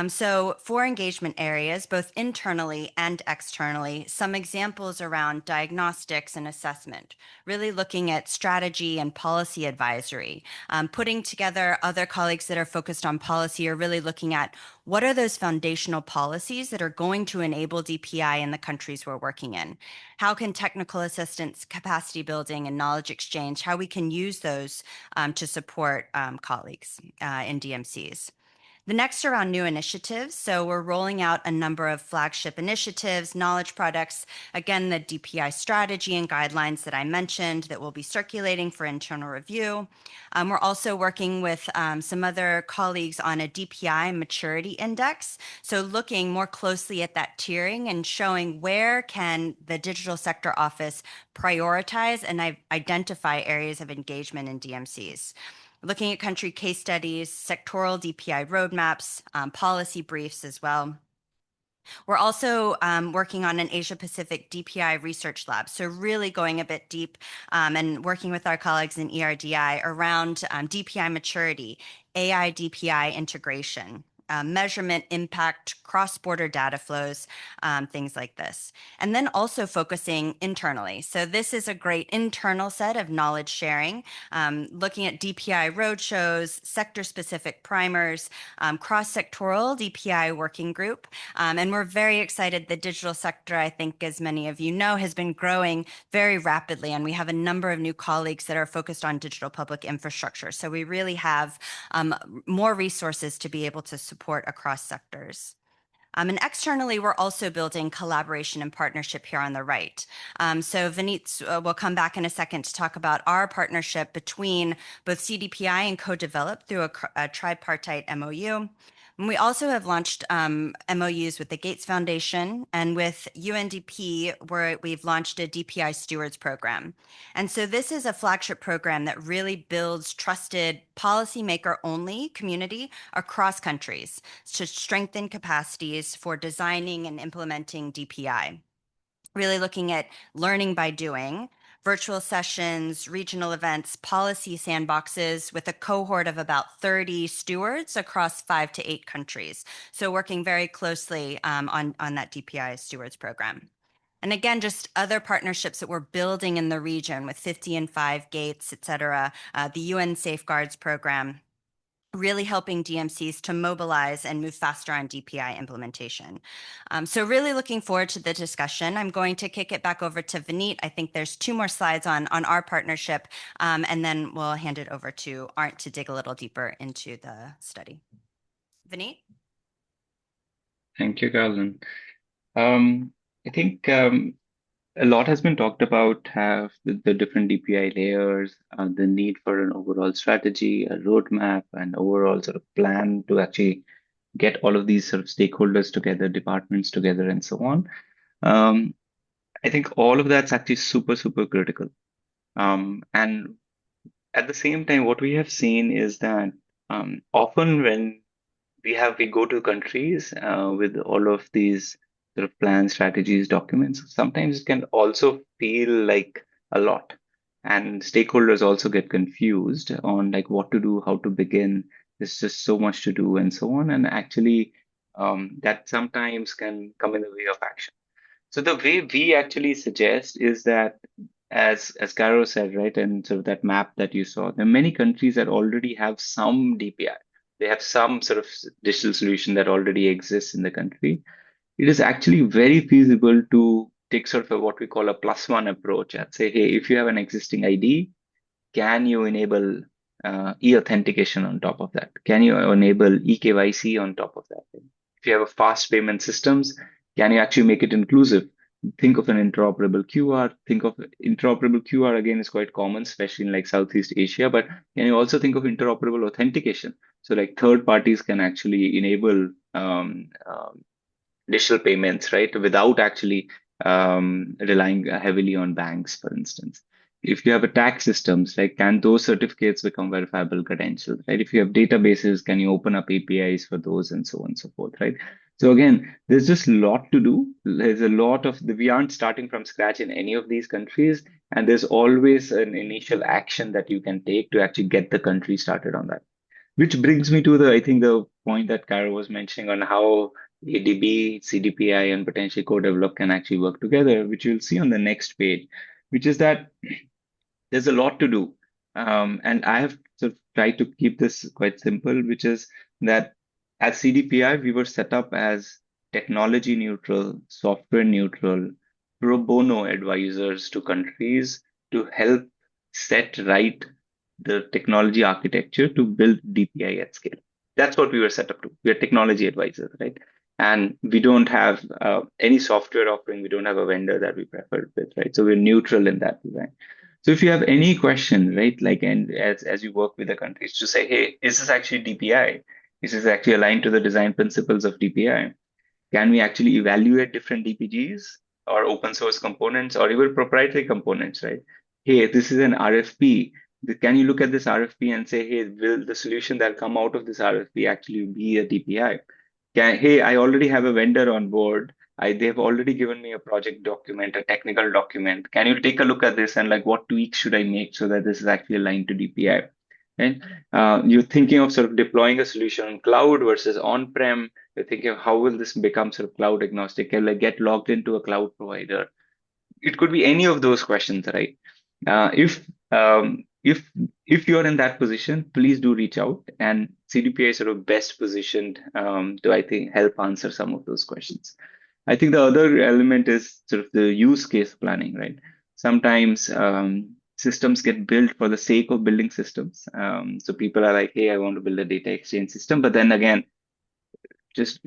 So for engagement areas, both internally and externally, some examples around diagnostics and assessment, really looking at strategy and policy advisory, putting together other colleagues that are focused on policy, or really looking at what are those foundational policies that are going to enable DPI in the countries we're working in? How can technical assistance, capacity building, and knowledge exchange, how we can use those to support colleagues in DMCs? The next around new initiatives. So we're rolling out a number of flagship initiatives, knowledge products, again, the DPI strategy and guidelines that I mentioned that will be circulating for internal review. We're also working with some other colleagues on a DPI maturity index. So looking more closely at that tiering and showing where can the digital sector office prioritize and identify areas of engagement in DMCs. Looking at country case studies, sectoral DPI roadmaps, policy briefs as well. We're also working on an Asia Pacific DPI research lab. So really going a bit deep and working with our colleagues in ERDI around DPI maturity, AI DPI integration. Measurement impact, cross-border data flows, things like this. And then also focusing internally. So this is a great internal set of knowledge sharing, looking at DPI roadshows, sector-specific primers, cross-sectoral DPI working group. And we're very excited. The digital sector, I think, as many of you know, has been growing very rapidly. And we have a number of new colleagues that are focused on digital public infrastructure. So we really have more resources to be able to support across sectors. And externally, we're also building collaboration and partnership here on the right. So Vineet will come back in a second to talk about our partnership between both CDPI and co-developed through a tripartite MOU. And we also have launched MOUs with the Gates Foundation and with UNDP, where we've launched a DPI Stewards program. And so this is a flagship program that really builds trusted policymaker-only community across countries to strengthen capacities for designing and implementing DPI. Really looking at learning by doing, virtual sessions, regional events, policy sandboxes with a cohort of about 30 stewards across 5 to 8 countries. So working very closely on that DPI stewards program. And again, just other partnerships that we're building in the region with 50 and 5 Gates, et cetera, the UN Safeguards program, really helping DMCs to mobilize and move faster on DPI implementation. So really looking forward to the discussion. I'm going to kick it back over to Vineet. I think there's 2 more slides on our partnership, and then we'll hand it over to Arndt to dig a little deeper into the study. Vineet? Thank you, Carolyn. I think a lot has been talked about have the different DPI layers, the need for an overall strategy, a roadmap, and overall sort of plan to actually get all of these sort of stakeholders together, departments together, and so on. I think all of that's actually super, super critical. And at the same time, what we have seen is that often when we go to countries with all of these sort of plans, strategies, documents, sometimes it can also feel like a lot. And stakeholders also get confused on like what to do, how to begin. There's just so much to do and so on. And actually, that sometimes can come in the way of action. So the way we actually suggest is that, as Caro said, right, and sort of that map that you saw, there are many countries that already have some DPI. They have some sort of digital solution that already exists in the country. It is actually very feasible to take sort of what we call a +1 approach and say, hey, if you have an existing ID, can you enable e-authentication on top of that? Can you enable eKYC on top of that? If you have a fast payment systems, can you actually make it inclusive? Think of an interoperable QR. Think of interoperable QR again is quite common, especially in like Southeast Asia. But can you also think of interoperable authentication? So like third parties can actually enable digital payments, right, without actually relying heavily on banks, for instance. If you have a tax systems, like can those certificates become verifiable credentials, right? If you have databases, can you open up APIs for those and so on and so forth, right? So again, there's just a lot to do. There's a lot of, we aren't starting from scratch in any of these countries, and there's always an initial action that you can take to actually get the country started on that. Which brings me to I think the point that Caro was mentioning on how ADB, CDPI, and potentially co-develop can actually work together, which you'll see on the next page, which is that there's a lot to do. And I have sort of tried to keep this quite simple, which is that at CDPI, we were set up as technology neutral, software neutral, pro bono advisors to countries to help set right the technology architecture to build DPI at scale. That's what we were set up to. We are technology advisors, right? And we don't have any software offering. We don't have a vendor that we prefer with, right? So we're neutral in that design. So if you have any question, right, like, and as you work with the countries to say, hey, is this actually DPI? Is this actually aligned to the design principles of DPI? Can we actually evaluate different DPGs or open source components or even proprietary components, right? Hey, this is an RFP. Can you look at this RFP and say, hey, will the solution that come out of this RFP actually be a DPI? hey, I already have a vendor on board. They've already given me a project document, a technical document. Can you take a look at this and like what tweaks should I make so that this is actually aligned to DPI? Right? You're thinking of sort of deploying a solution on cloud versus on-prem. You're thinking of how will this become sort of cloud agnostic? Can like get logged into a cloud provider? It could be any of those questions, right? Uh, if um, if if you're in that position, please do reach out, and CDPI is sort of best positioned to, I think, help answer some of those questions. I think the other element is sort of the use case planning, right? Sometimes systems get built for the sake of building systems. So people are like, hey, I want to build a data exchange system, but then again, just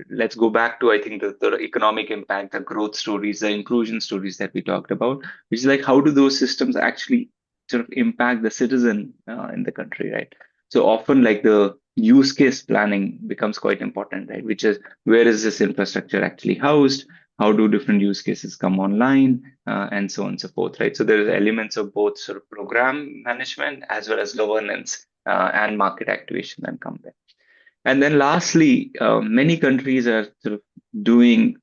let's go back to I think the economic impact, the growth stories, the inclusion stories that we talked about, which is like how do those systems actually sort of impact the citizen in the country, right? So often like the use case planning becomes quite important, right? Which is where is this infrastructure actually housed? How do different use cases come online, and so on and so forth, right? So there's elements of both sort of program management as well as governance and market activation that come there. And then lastly, many countries are sort of doing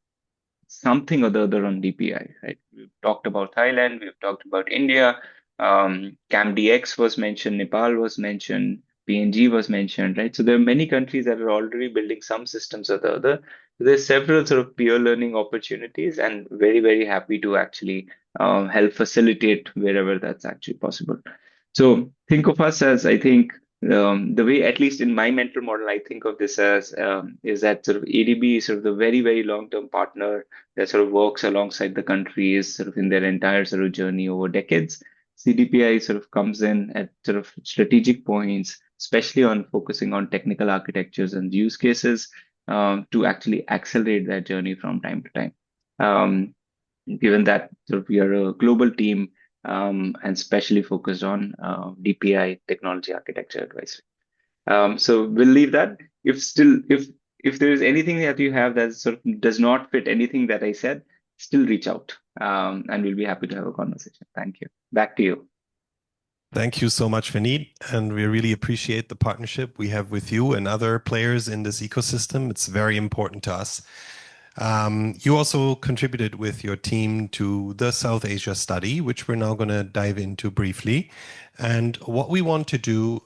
something or the other on DPI, right? We've talked about Thailand, we've talked about India, CAMDX was mentioned, Nepal was mentioned, PNG was mentioned, right? So there are many countries that are already building some systems or the other. There's several sort of peer learning opportunities, and very, very happy to actually help facilitate wherever that's actually possible. So think of us as, I think, the way, at least in my mental model, I think of this as is that sort of ADB is sort of the very, very long-term partner that sort of works alongside the countries sort of in their entire sort of journey over decades. CDPI sort of comes in at sort of strategic points, especially on focusing on technical architectures and use cases to actually accelerate that journey from time to time. Given that sort of we are a global team and specially focused on DPI technology architecture advisory. So we'll leave that. If there is anything that you have that sort of does not fit anything that I said, still reach out, and we'll be happy to have a conversation. Thank you. Back to you. Thank you so much, Vineet. And we really appreciate the partnership we have with you and other players in this ecosystem. It's very important to us. You also contributed with your team to the South Asia study, which we're now going to dive into briefly. And what we want to do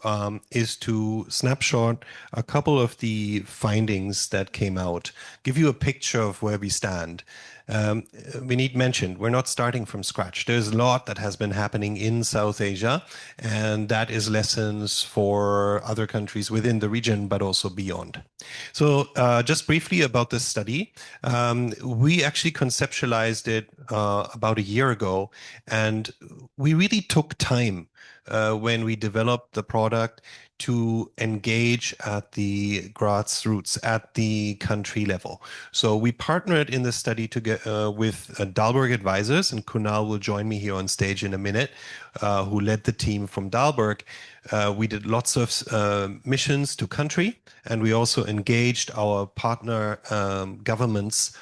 is to snapshot a couple of the findings that came out, give you a picture of where we stand. Vineet mentioned we're not starting from scratch. There's a lot that has been happening in South Asia, and that is lessons for other countries within the region, but also beyond. So just briefly about this study, we actually conceptualized it about a year ago, and we really took time when we developed the product to engage at the grassroots, at the country level. So we partnered in the study to get, with Dalberg Advisors, and Kunal will join me here on stage in a minute, who led the team from Dalberg. We did lots of missions to country, and we also engaged our partner governments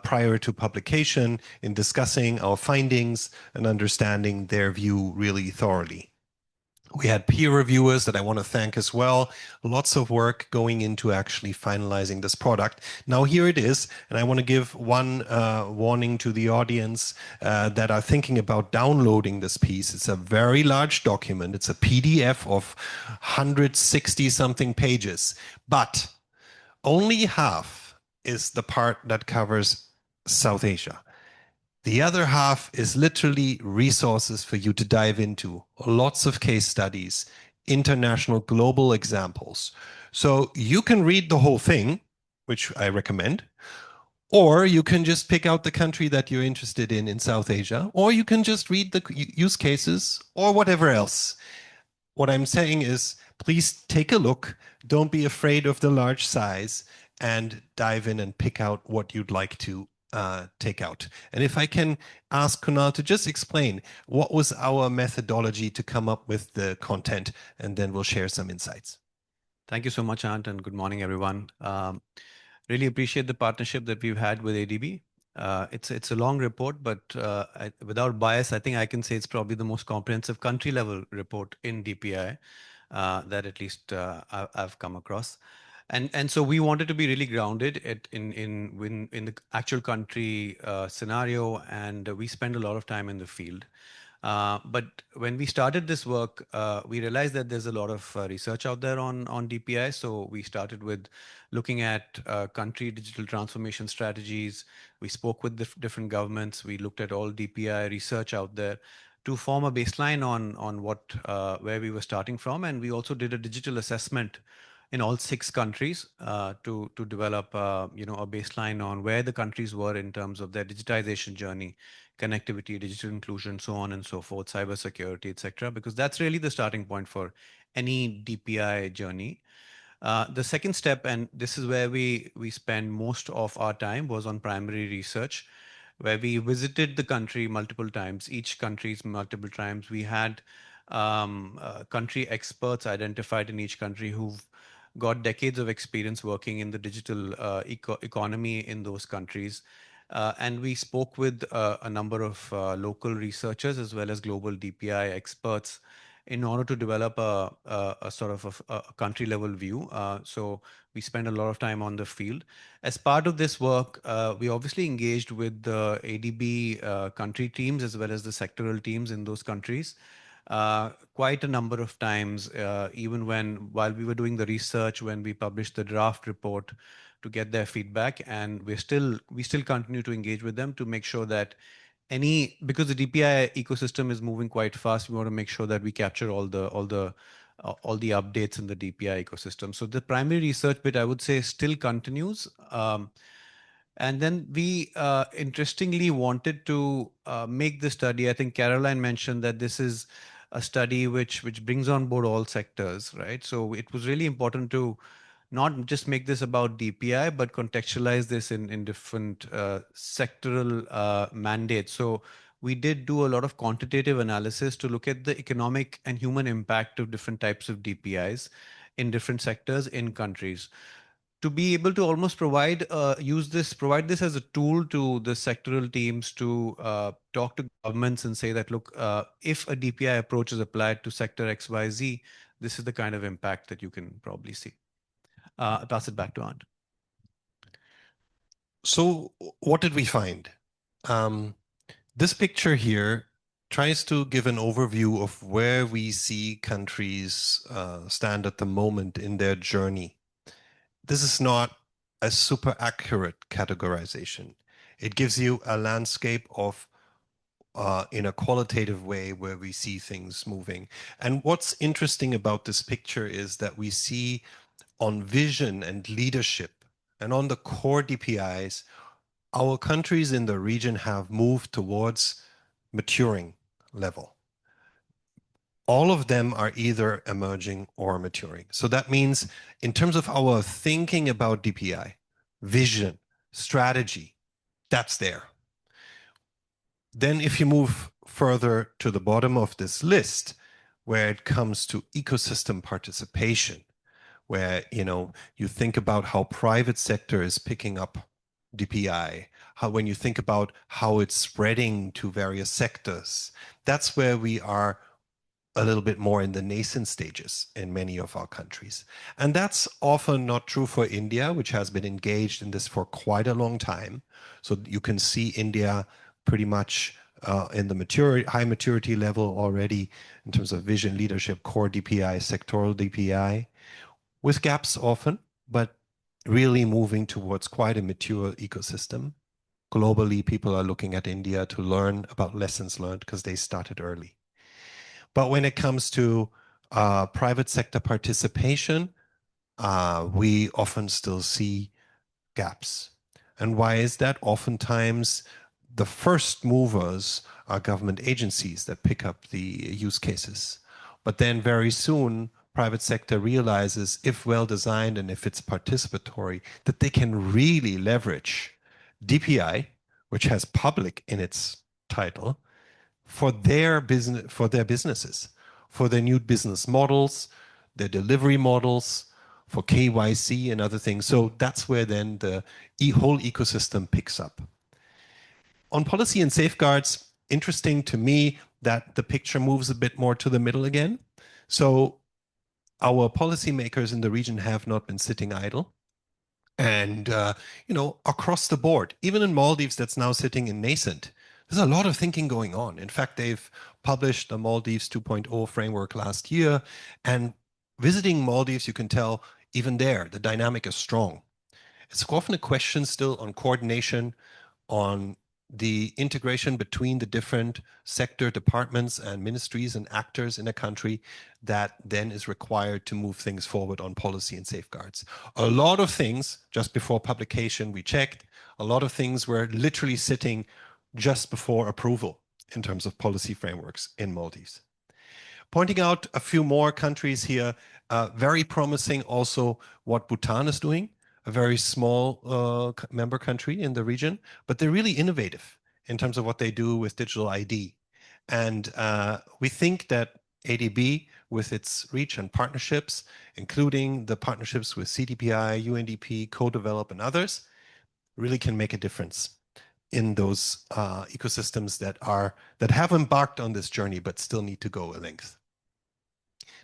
prior to publication in discussing our findings and understanding their view really thoroughly. We had peer reviewers that I want to thank as well. Lots of work going into actually finalizing this product. Now here it is, and I want to give one warning to the audience that are thinking about downloading this piece. It's a very large document. It's a PDF of 160 something pages, but only half is the part that covers South Asia. The other half is literally resources for you to dive into, lots of case studies, international global examples. So you can read the whole thing, which I recommend, or you can just pick out the country that you're interested in South Asia, or you can just read the use cases or whatever else. What I'm saying is, please take a look. Don't be afraid of the large size, and dive in and pick out what you'd like to take out. And if I can ask Kunal to just explain what was our methodology to come up with the content, and then we'll share some insights. Thank you so much, Ant, and good morning, everyone. Really appreciate the partnership that we've had with ADB. It's a long report, but without bias, I think I can say it's probably the most comprehensive country level report in DPI that at least I've come across. And so we wanted to be really grounded in the actual country scenario, and we spend a lot of time in the field. But when we started this work, we realized that there's a lot of research out there on DPI. So we started with looking at country digital transformation strategies. We spoke with different governments. We looked at all DPI research out there to form a baseline on what where we were starting from, and we also did a digital assessment in all 6 countries to develop a baseline on where the countries were in terms of their digitization journey, connectivity, digital inclusion, so on and so forth, cybersecurity, etc. Because that's really the starting point for any DPI journey. The second step, and this is where we spend most of our time, was on primary research, where we visited the country multiple times, each country's multiple times. We had country experts identified in each country who've got decades of experience working in the digital economy in those countries. And we spoke with a number of local researchers as well as global DPI experts in order to develop a sort of a country level view. So we spend a lot of time on the field. As part of this work, we obviously engaged with the ADB country teams as well as the sectoral teams in those countries quite a number of times, even while we were doing the research, when we published the draft report to get their feedback, and we still continue to engage with them to make sure that because the DPI ecosystem is moving quite fast, we want to make sure that we capture all the updates in the DPI ecosystem. So the primary research bit, I would say, still continues. And then we interestingly wanted to make the study. I think Caroline mentioned that this is a study which brings on board all sectors, right? So it was really important to not just make this about DPI, but contextualize this in different sectoral mandates. So we did do a lot of quantitative analysis to look at the economic and human impact of different types of DPIs in different sectors in countries, to be able to almost provide this as a tool to the sectoral teams to talk to governments and say that, look, if a DPI approach is applied to sector XYZ, this is the kind of impact that you can probably see. I'll pass it back to Ant. So what did we find? This picture here tries to give an overview of where we see countries stand at the moment in their journey. This is not a super accurate categorization. It gives you a landscape of in a qualitative way where we see things moving. And what's interesting about this picture is that we see on vision and leadership and on the core DPIs, our countries in the region have moved towards maturing level. All of them are either emerging or maturing. So that means in terms of our thinking about DPI, vision, strategy, that's there. Then if you move further to the bottom of this list, where it comes to ecosystem participation, where you think about how private sector is picking up DPI, when you think about how it's spreading to various sectors, that's where we are a little bit more in the nascent stages in many of our countries. And that's often not true for India, which has been engaged in this for quite a long time. So you can see India pretty much in the high maturity level already in terms of vision, leadership, core DPI, sectoral DPI, with gaps often, but really moving towards quite a mature ecosystem. Globally, people are looking at India to learn about lessons learned because they started early. But when it comes to private sector participation, we often still see gaps. And why is that? Oftentimes, the first movers are government agencies that pick up the use cases. But then very soon, private sector realizes, if well designed and if it's participatory, that they can really leverage DPI, which has public in its title, for their businesses, for their new business models, their delivery models, for KYC and other things. So that's where then the whole ecosystem picks up. On policy and safeguards, interesting to me that the picture moves a bit more to the middle again. So our policymakers in the region have not been sitting idle. And, across the board, even in Maldives that's now sitting in nascent, there's a lot of thinking going on. In fact, they've published the Maldives 2.0 framework last year. And visiting Maldives, you can tell even there, the dynamic is strong. It's often a question still on coordination, on the integration between the different sector departments and ministries and actors in a country that then is required to move things forward on policy and safeguards. A lot of things, just before publication, we checked, a lot of things were literally sitting just before approval in terms of policy frameworks in Maldives. Pointing out a few more countries here, very promising also what Bhutan is doing, a very small member country in the region, but they're really innovative in terms of what they do with digital ID. And we think that ADB, with its reach and partnerships, including the partnerships with CDPI, UNDP, Co-Develop, and others, really can make a difference in those ecosystems that have embarked on this journey but still need to go a length.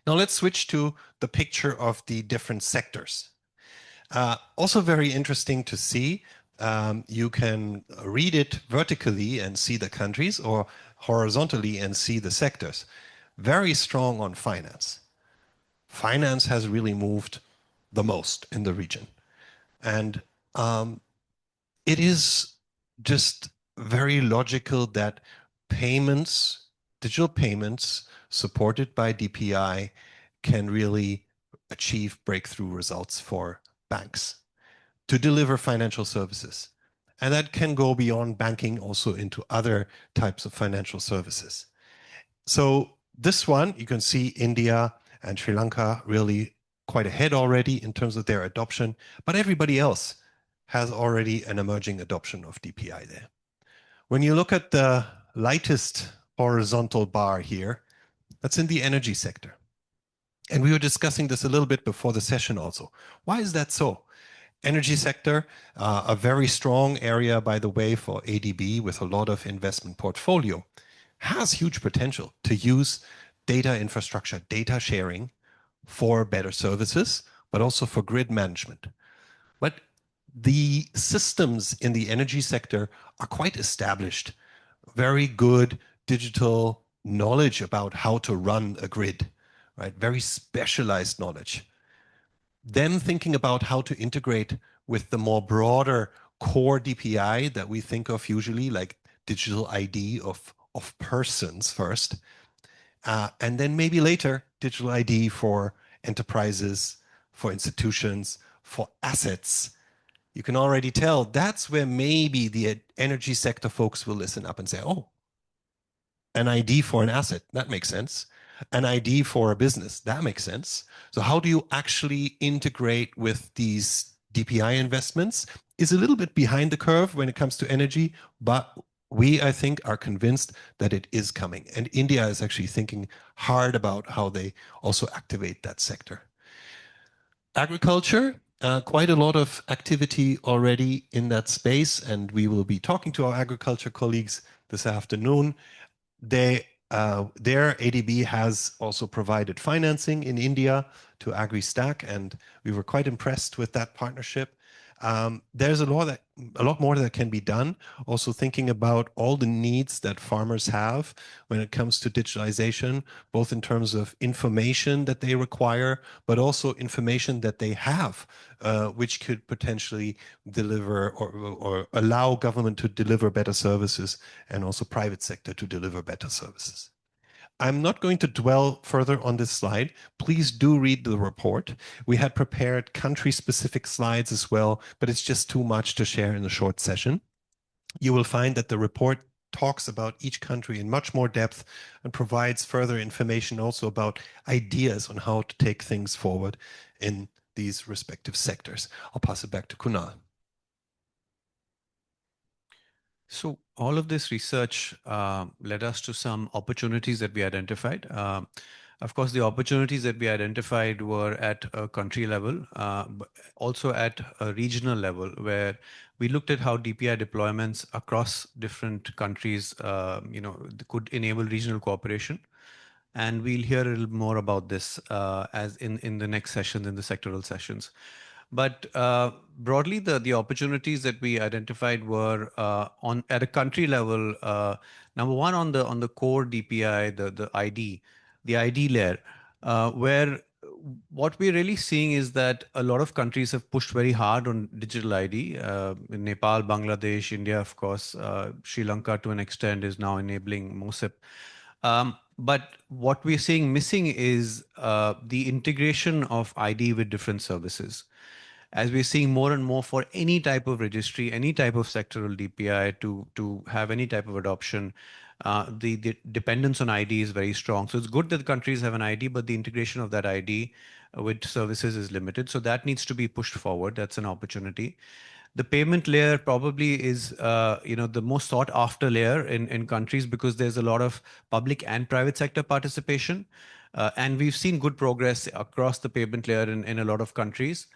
Now let's switch to the picture of the different sectors. Also very interesting to see. You can read it vertically and see the countries, or horizontally and see the sectors. Very strong on finance. Finance has really moved the most in the region. And it is just very logical that payments, digital payments supported by DPI, can really achieve breakthrough results for banks to deliver financial services. And that can go beyond banking also into other types of financial services. So this one, you can see India and Sri Lanka really quite ahead already in terms of their adoption, but everybody else has already an emerging adoption of DPI there. When you look at the lightest horizontal bar here, that's in the energy sector. And we were discussing this a little bit before the session also. Why is that so? Energy sector, a very strong area, by the way, for ADB with a lot of investment portfolio, has huge potential to use data infrastructure, data sharing for better services, but also for grid management. But the systems in the energy sector are quite established, very good digital knowledge about how to run a grid, right? Very specialized knowledge. Then thinking about how to integrate with the more broader core DPI that we think of usually, like digital ID of persons first, and then maybe later digital ID for enterprises, for institutions, for assets. You can already tell that's where maybe the energy sector folks will listen up and say, oh, an ID for an asset, that makes sense. An ID for a business, that makes sense. So how do you actually integrate with these DPI investments is a little bit behind the curve when it comes to energy, but we, I think, are convinced that it is coming. And India is actually thinking hard about how they also activate that sector. Agriculture, quite a lot of activity already in that space, and we will be talking to our agriculture colleagues this afternoon. Their ADB has also provided financing in India to AgriStack, and we were quite impressed with that partnership. There's a lot more that can be done. Also thinking about all the needs that farmers have when it comes to digitalization, both in terms of information that they require, but also information that they have, which could potentially deliver or allow government to deliver better services and also private sector to deliver better services. I'm not going to dwell further on this slide. Please do read the report. We had prepared country-specific slides as well, but it's just too much to share in a short session. You will find that the report talks about each country in much more depth and provides further information also about ideas on how to take things forward in these respective sectors. I'll pass it back to Kunal. So all of this research led us to some opportunities that we identified. Of course, the opportunities that we identified were at a country level, but also at a regional level, where we looked at how DPI deployments across different countries, could enable regional cooperation. And we'll hear a little more about this as in the next sessions, in the sectoral sessions. But broadly, the opportunities that we identified were on at a country level. Number one, on the core DPI, the ID, the ID layer, where what we're really seeing is that a lot of countries have pushed very hard on digital ID. In Nepal, Bangladesh, India, of course, Sri Lanka to an extent is now enabling MOSIP. But what we're seeing missing is the integration of ID with different services. As we're seeing more and more for any type of registry, any type of sectoral DPI to have any type of adoption, the dependence on ID is very strong. So it's good that the countries have an ID, but the integration of that ID with services is limited. So that needs to be pushed forward. That's an opportunity. The payment layer probably is the most sought after layer in countries because there's a lot of public and private sector participation. And we've seen good progress across the payment layer in a lot of countries.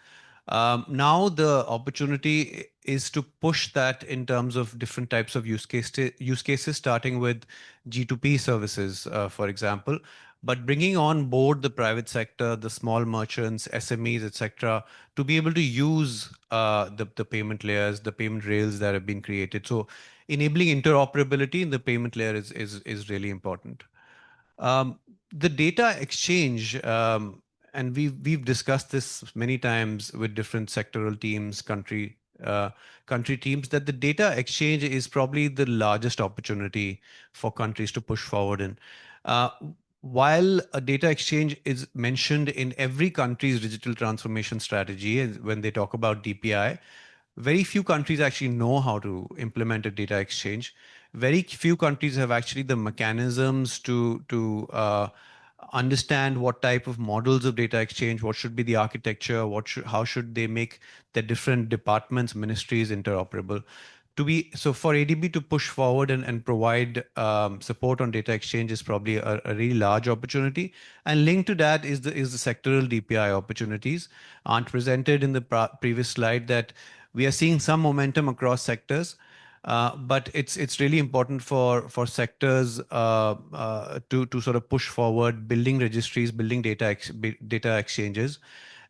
Now the opportunity is to push that in terms of different types of use cases, starting with G2P services, for example, but bringing on board the private sector, the small merchants, SMEs, etc., to be able to use the payment layers, the payment rails that have been created. So enabling interoperability in the payment layer is really important. The data exchange, and we've discussed this many times with different sectoral teams, country teams, that the data exchange is probably the largest opportunity for countries to push forward in. While a data exchange is mentioned in every country's digital transformation strategy, when they talk about DPI, very few countries actually know how to implement a data exchange. Very few countries have actually the mechanisms to understand what type of models of data exchange, what should be the architecture, how should they make the different departments, ministries interoperable. So for ADB to push forward and provide support on data exchange is probably a really large opportunity. And linked to that is the sectoral DPI opportunities. Aren't presented in the previous slide that we are seeing some momentum across sectors. But it's really important for sectors to sort of push forward, building registries, building data exchanges.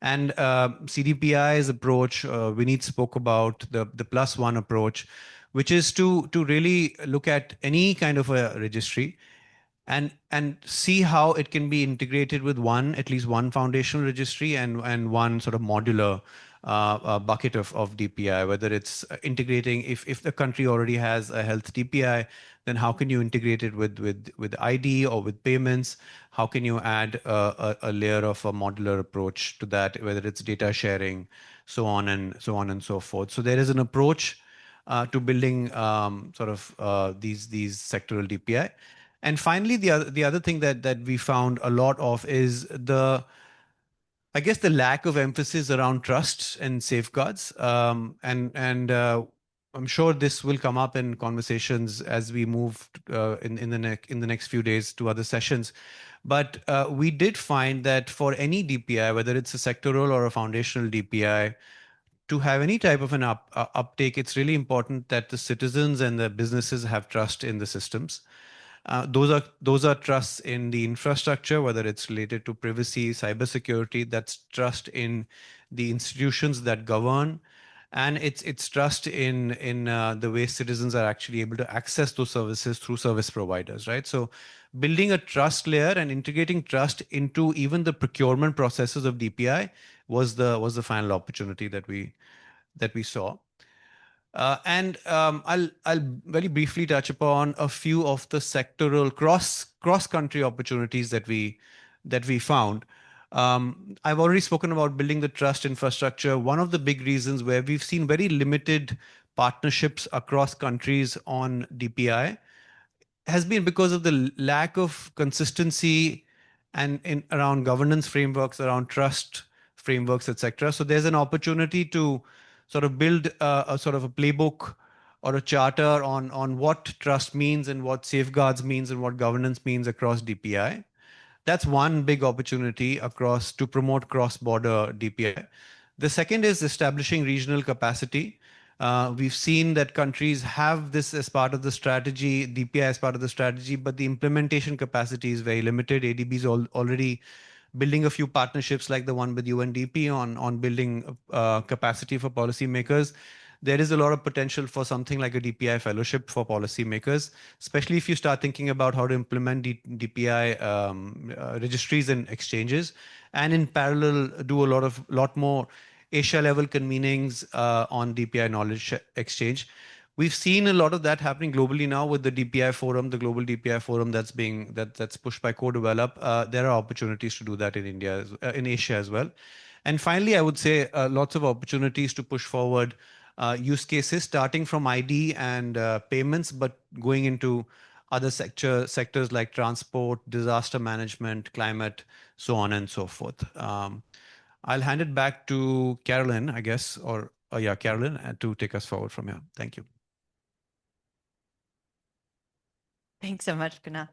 And CDPI's approach, Vineet spoke about the +1 approach, which is to really look at any kind of a registry and see how it can be integrated with at least one foundational registry and one sort of modular bucket of DPI, whether it's integrating, if the country already has a health DPI, then how can you integrate it with ID or with payments? How can you add a layer of a modular approach to that, whether it's data sharing, so on and so forth. So there is an approach to building these sectoral DPI. And finally, the other thing that we found a lot of is I guess the lack of emphasis around trust and safeguards. And I'm sure this will come up in conversations as we move in the next few days to other sessions. But we did find that for any DPI, whether it's a sectoral or a foundational DPI, to have any type of an uptake, it's really important that the citizens and the businesses have trust in the systems. Those are trusts in the infrastructure, whether it's related to privacy, cybersecurity. That's trust in the institutions that govern, and it's trust in the way citizens are actually able to access those services through service providers, right? So, building a trust layer and integrating trust into even the procurement processes of DPI was the final opportunity that we saw. And I'll very briefly touch upon a few of the sectoral cross country opportunities that we found. I've already spoken about building the trust infrastructure. One of the big reasons where we've seen very limited partnerships across countries on DPI has been because of the lack of consistency and around governance frameworks, around trust frameworks, etc. So there's an opportunity to sort of build a sort of a playbook or a charter on what trust means and what safeguards means and what governance means across DPI. That's one big opportunity to promote cross-border DPI. The second is establishing regional capacity. We've seen that countries have this as part of the strategy, DPI as part of the strategy, but the implementation capacity is very limited. ADB is already building a few partnerships like the one with UNDP on building capacity for policymakers. There is a lot of potential for something like a DPI fellowship for policymakers, especially if you start thinking about how to implement DPI registries and exchanges, and in parallel do a lot more Asia level convenings on DPI knowledge exchange. We've seen a lot of that happening globally now with the DPI forum, the global DPI forum that's pushed by co-develop. There are opportunities to do that in India, in Asia as well. And finally, I would say lots of opportunities to push forward use cases, starting from ID and payments, but going into other sectors like transport, disaster management, climate, so on and so forth. I'll hand it back to Carolyn, I guess, or yeah, Carolyn, to take us forward from here. Thank you. Thanks so much, Kunal.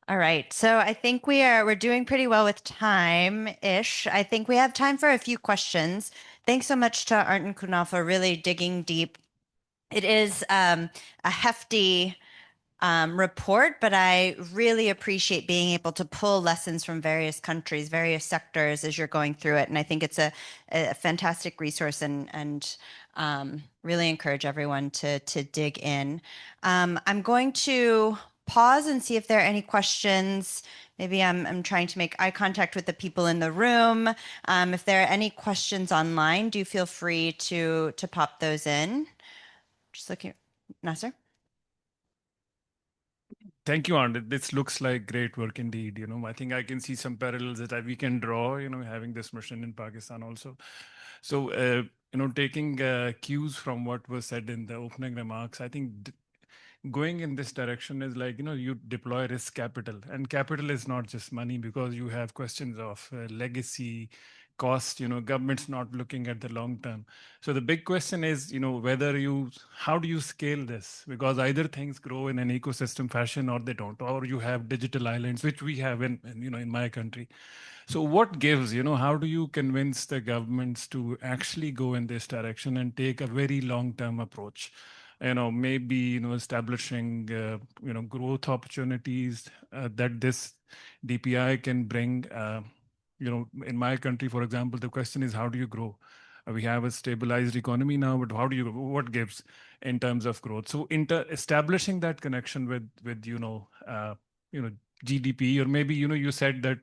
All right, so I think we're doing pretty well with time-ish. I think we have time for a few questions. Thanks so much to Art and Kunal for really digging deep. It is a hefty report, but I really appreciate being able to pull lessons from various countries, various sectors as you're going through it. And I think it's a fantastic resource and really encourage everyone to dig in. I'm going to pause and see if there are any questions. Maybe I'm trying to make eye contact with the people in the room. If there are any questions online, do feel free to pop those in. Just looking, Nasser? Thank you, Anand. This looks like great work indeed. I think I can see some parallels that we can draw, having this mission in Pakistan also. So, taking cues from what was said in the opening remarks, I think going in this direction is like, you deploy risk capital, and capital is not just money, because you have questions of legacy, cost, government's not looking at the long term. So the big question is, how do you scale this? Because either things grow in an ecosystem fashion or they don't, or you have digital islands, which we have in my country. So what gives, how do you convince the governments to actually go in this direction and take a very long-term approach? Maybe, establishing, growth opportunities that this DPI can bring. In my country, for example, the question is, how do you grow? We have a stabilized economy now, but what gives in terms of growth? So establishing that connection with GDP, or maybe, you said that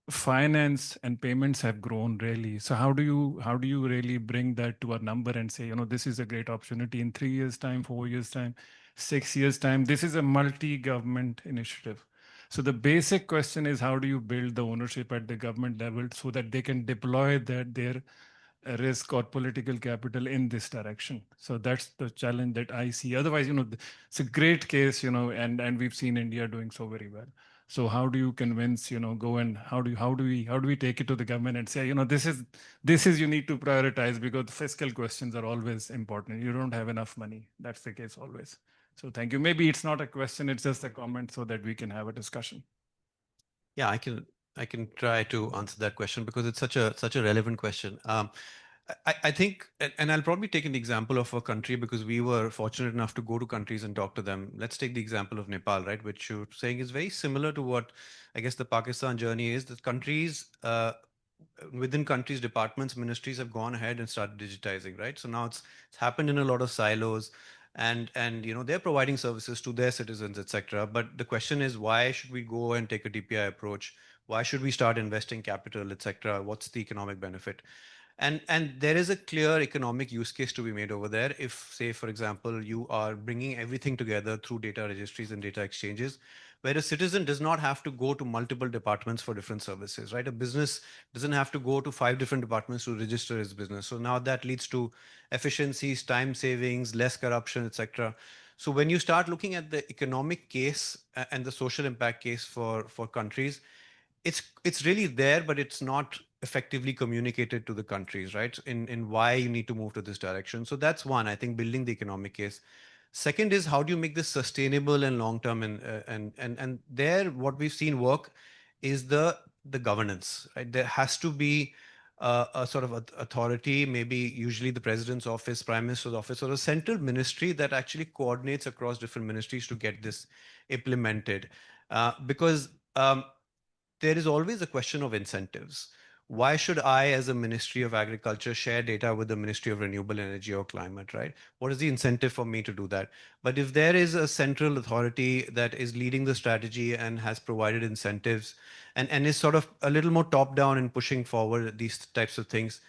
finance and payments have grown really. So how do you really bring that to a number and say, this is a great opportunity in 3 years time, 4 years time, 6 years time? This is a multi-government initiative. So the basic question is, how do you build the ownership at the government level so that they can deploy their risk or political capital in this direction? So that's the challenge that I see. Otherwise, it's a great case, and we've seen India doing so very well. So how do you convince, go and how do we take it to the government and say, this is you need to prioritize, because fiscal questions are always important. You don't have enough money. That's the case always. So thank you. Maybe it's not a question, it's just a comment so that we can have a discussion. Yeah, I can try to answer that question because it's such a relevant question. I think, and I'll probably take an example of a country because we were fortunate enough to go to countries and talk to them. Let's take the example of Nepal, right, which you're saying is very similar to what I guess the Pakistan journey is. The countries, within countries, departments, ministries have gone ahead and started digitizing, right? So now it's happened in a lot of silos, and they're providing services to their citizens, etc. But the question is, why should we go and take a DPI approach? Why should we start investing capital, etc.? What's the economic benefit? And there is a clear economic use case to be made over there. If, say, for example, you are bringing everything together through data registries and data exchanges, where a citizen does not have to go to multiple departments for different services, right? A business doesn't have to go to 5 different departments to register his business. So now that leads to efficiencies, time savings, less corruption, etc. So when you start looking at the economic case and the social impact case for countries, it's really there, but it's not effectively communicated to the countries, right? In why you need to move to this direction. So that's one, I think, building the economic case. Second is, how do you make this sustainable and long term? And there, what we've seen work is the governance, right? There has to be a sort of authority, maybe usually the president's office, prime minister's office, or a central ministry that actually coordinates across different ministries to get this implemented. Because there is always a question of incentives. Why should I, as a Ministry of Agriculture, share data with the Ministry of Renewable Energy or Climate, right? What is the incentive for me to do that? But if there is a central authority that is leading the strategy and has provided incentives and is sort of a little more top down in pushing forward these types of things,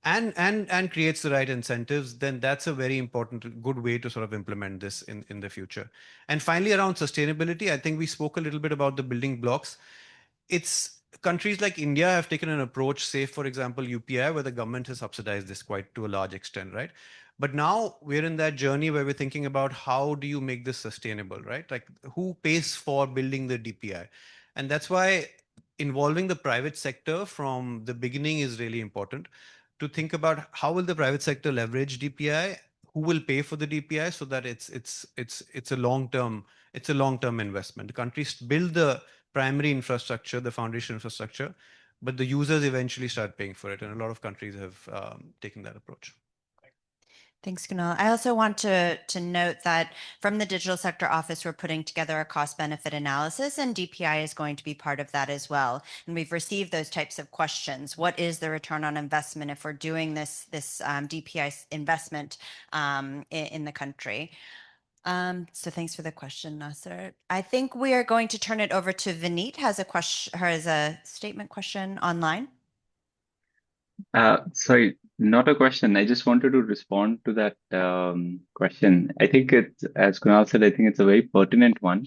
and creates the right incentives, then that's a very important, good way to sort of implement this in the future. And finally, around sustainability, I think we spoke a little bit about the building blocks. It's countries like India have taken an approach, say, for example, UPI, where the government has subsidized this quite to a large extent, right? But now we're in that journey where we're thinking about how do you make this sustainable, right? Like who pays for building the DPI? And that's why involving the private sector from the beginning is really important to think about how will the private sector leverage DPI, who will pay for the DPI so that it's a long-term investment. The countries build the primary infrastructure, the foundation infrastructure, but the users eventually start paying for it. And a lot of countries have taken that approach. Thanks, Kunal. I also want to note that from the Digital Sector Office, we're putting together a cost-benefit analysis, and DPI is going to be part of that as well. And we've received those types of questions. What is the return on investment if we're doing this DPI investment in the country? So thanks for the question, Nasser. I think we are going to turn it over to Vineet, has a statement question online. Sorry, not a question. I just wanted to respond to that question. I think it's, as Kunal said, I think it's a very pertinent one.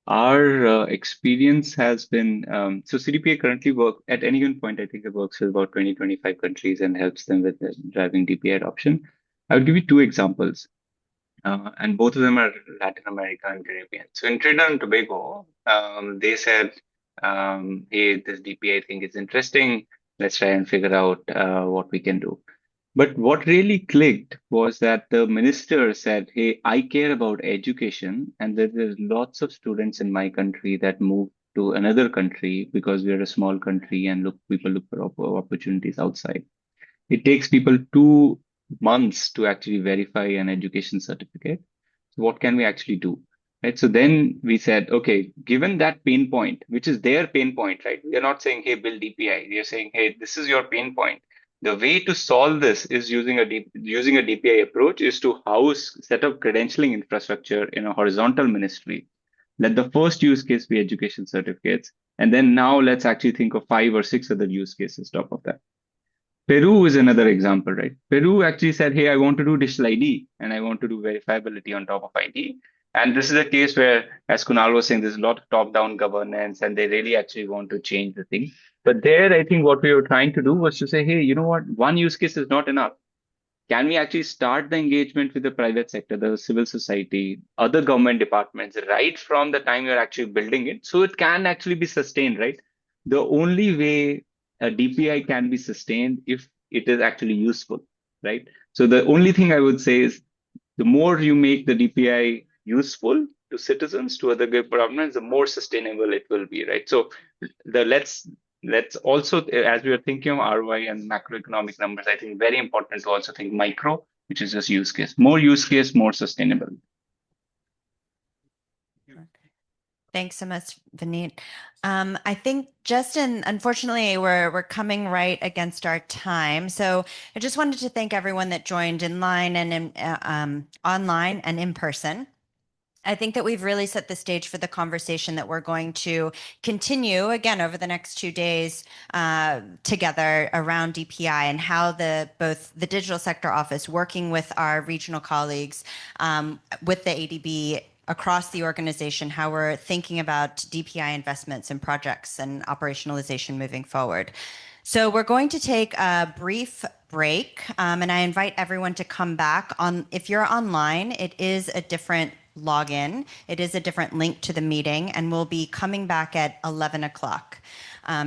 Our experience has been, so CDPA currently work at any given point, I think it works with about 20, 25 countries and helps them with driving DPA adoption. I will give you two examples. And both of them are Latin America and Caribbean. So in Trinidad and Tobago, they said, hey, this DPA thing is interesting. Let's try and figure out what we can do. But what really clicked was that the minister said, hey, I care about education, and there's lots of students in my country that move to another country because we're a small country and people look for opportunities outside. It takes people 2 months to actually verify an education certificate. So what can we actually do? Right. So then we said, okay, given that pain point, which is their pain point, right? We are not saying, hey, build DPI. We are saying, hey, this is your pain point. The way to solve this is using a DPI approach is to set up credentialing infrastructure in a horizontal ministry. Let the first use case be education certificates. And then now let's actually think of 5 or 6 other use cases top of that. Peru is another example, right? Peru actually said, hey, I want to do digital ID and I want to do verifiability on top of ID. And this is a case where, as Kunal was saying, there's a lot of top-down governance and they really actually want to change the thing. But there, I think what we were trying to do was to say, hey, you know what? One use case is not enough. Can we actually start the engagement with the private sector, the civil society, other government departments, right from the time you're actually building it, so it can actually be sustained, right? The only way a DPI can be sustained if it is actually useful, right? So the only thing I would say is the more you make the DPI useful to citizens, to other governments, the more sustainable it will be, right? So let's also, as we are thinking of ROI and macroeconomic numbers, I think very important to also think micro, which is just use case. More use case, more sustainable. Thanks so much, Vineet. I think, Justin, unfortunately, we're coming right against our time. So I just wanted to thank everyone that joined in line and online and in person. I think that we've really set the stage for the conversation that we're going to continue again over the next 2 days together around DPI and how both the Digital Sector Office working with our regional colleagues with the ADB across the organization, how we're thinking about DPI investments and projects and operationalization moving forward. So we're going to take a brief break, and I invite everyone to come back on. If you're online, it is a different login. It is a different link to the meeting, and we'll be coming back at 11 o'clock.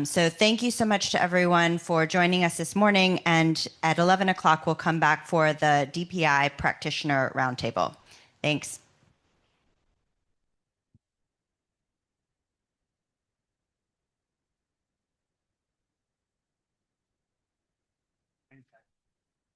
So thank you so much to everyone for joining us this morning, and at 11 o'clock, we'll come back for the DPI Practitioner Roundtable. Thanks.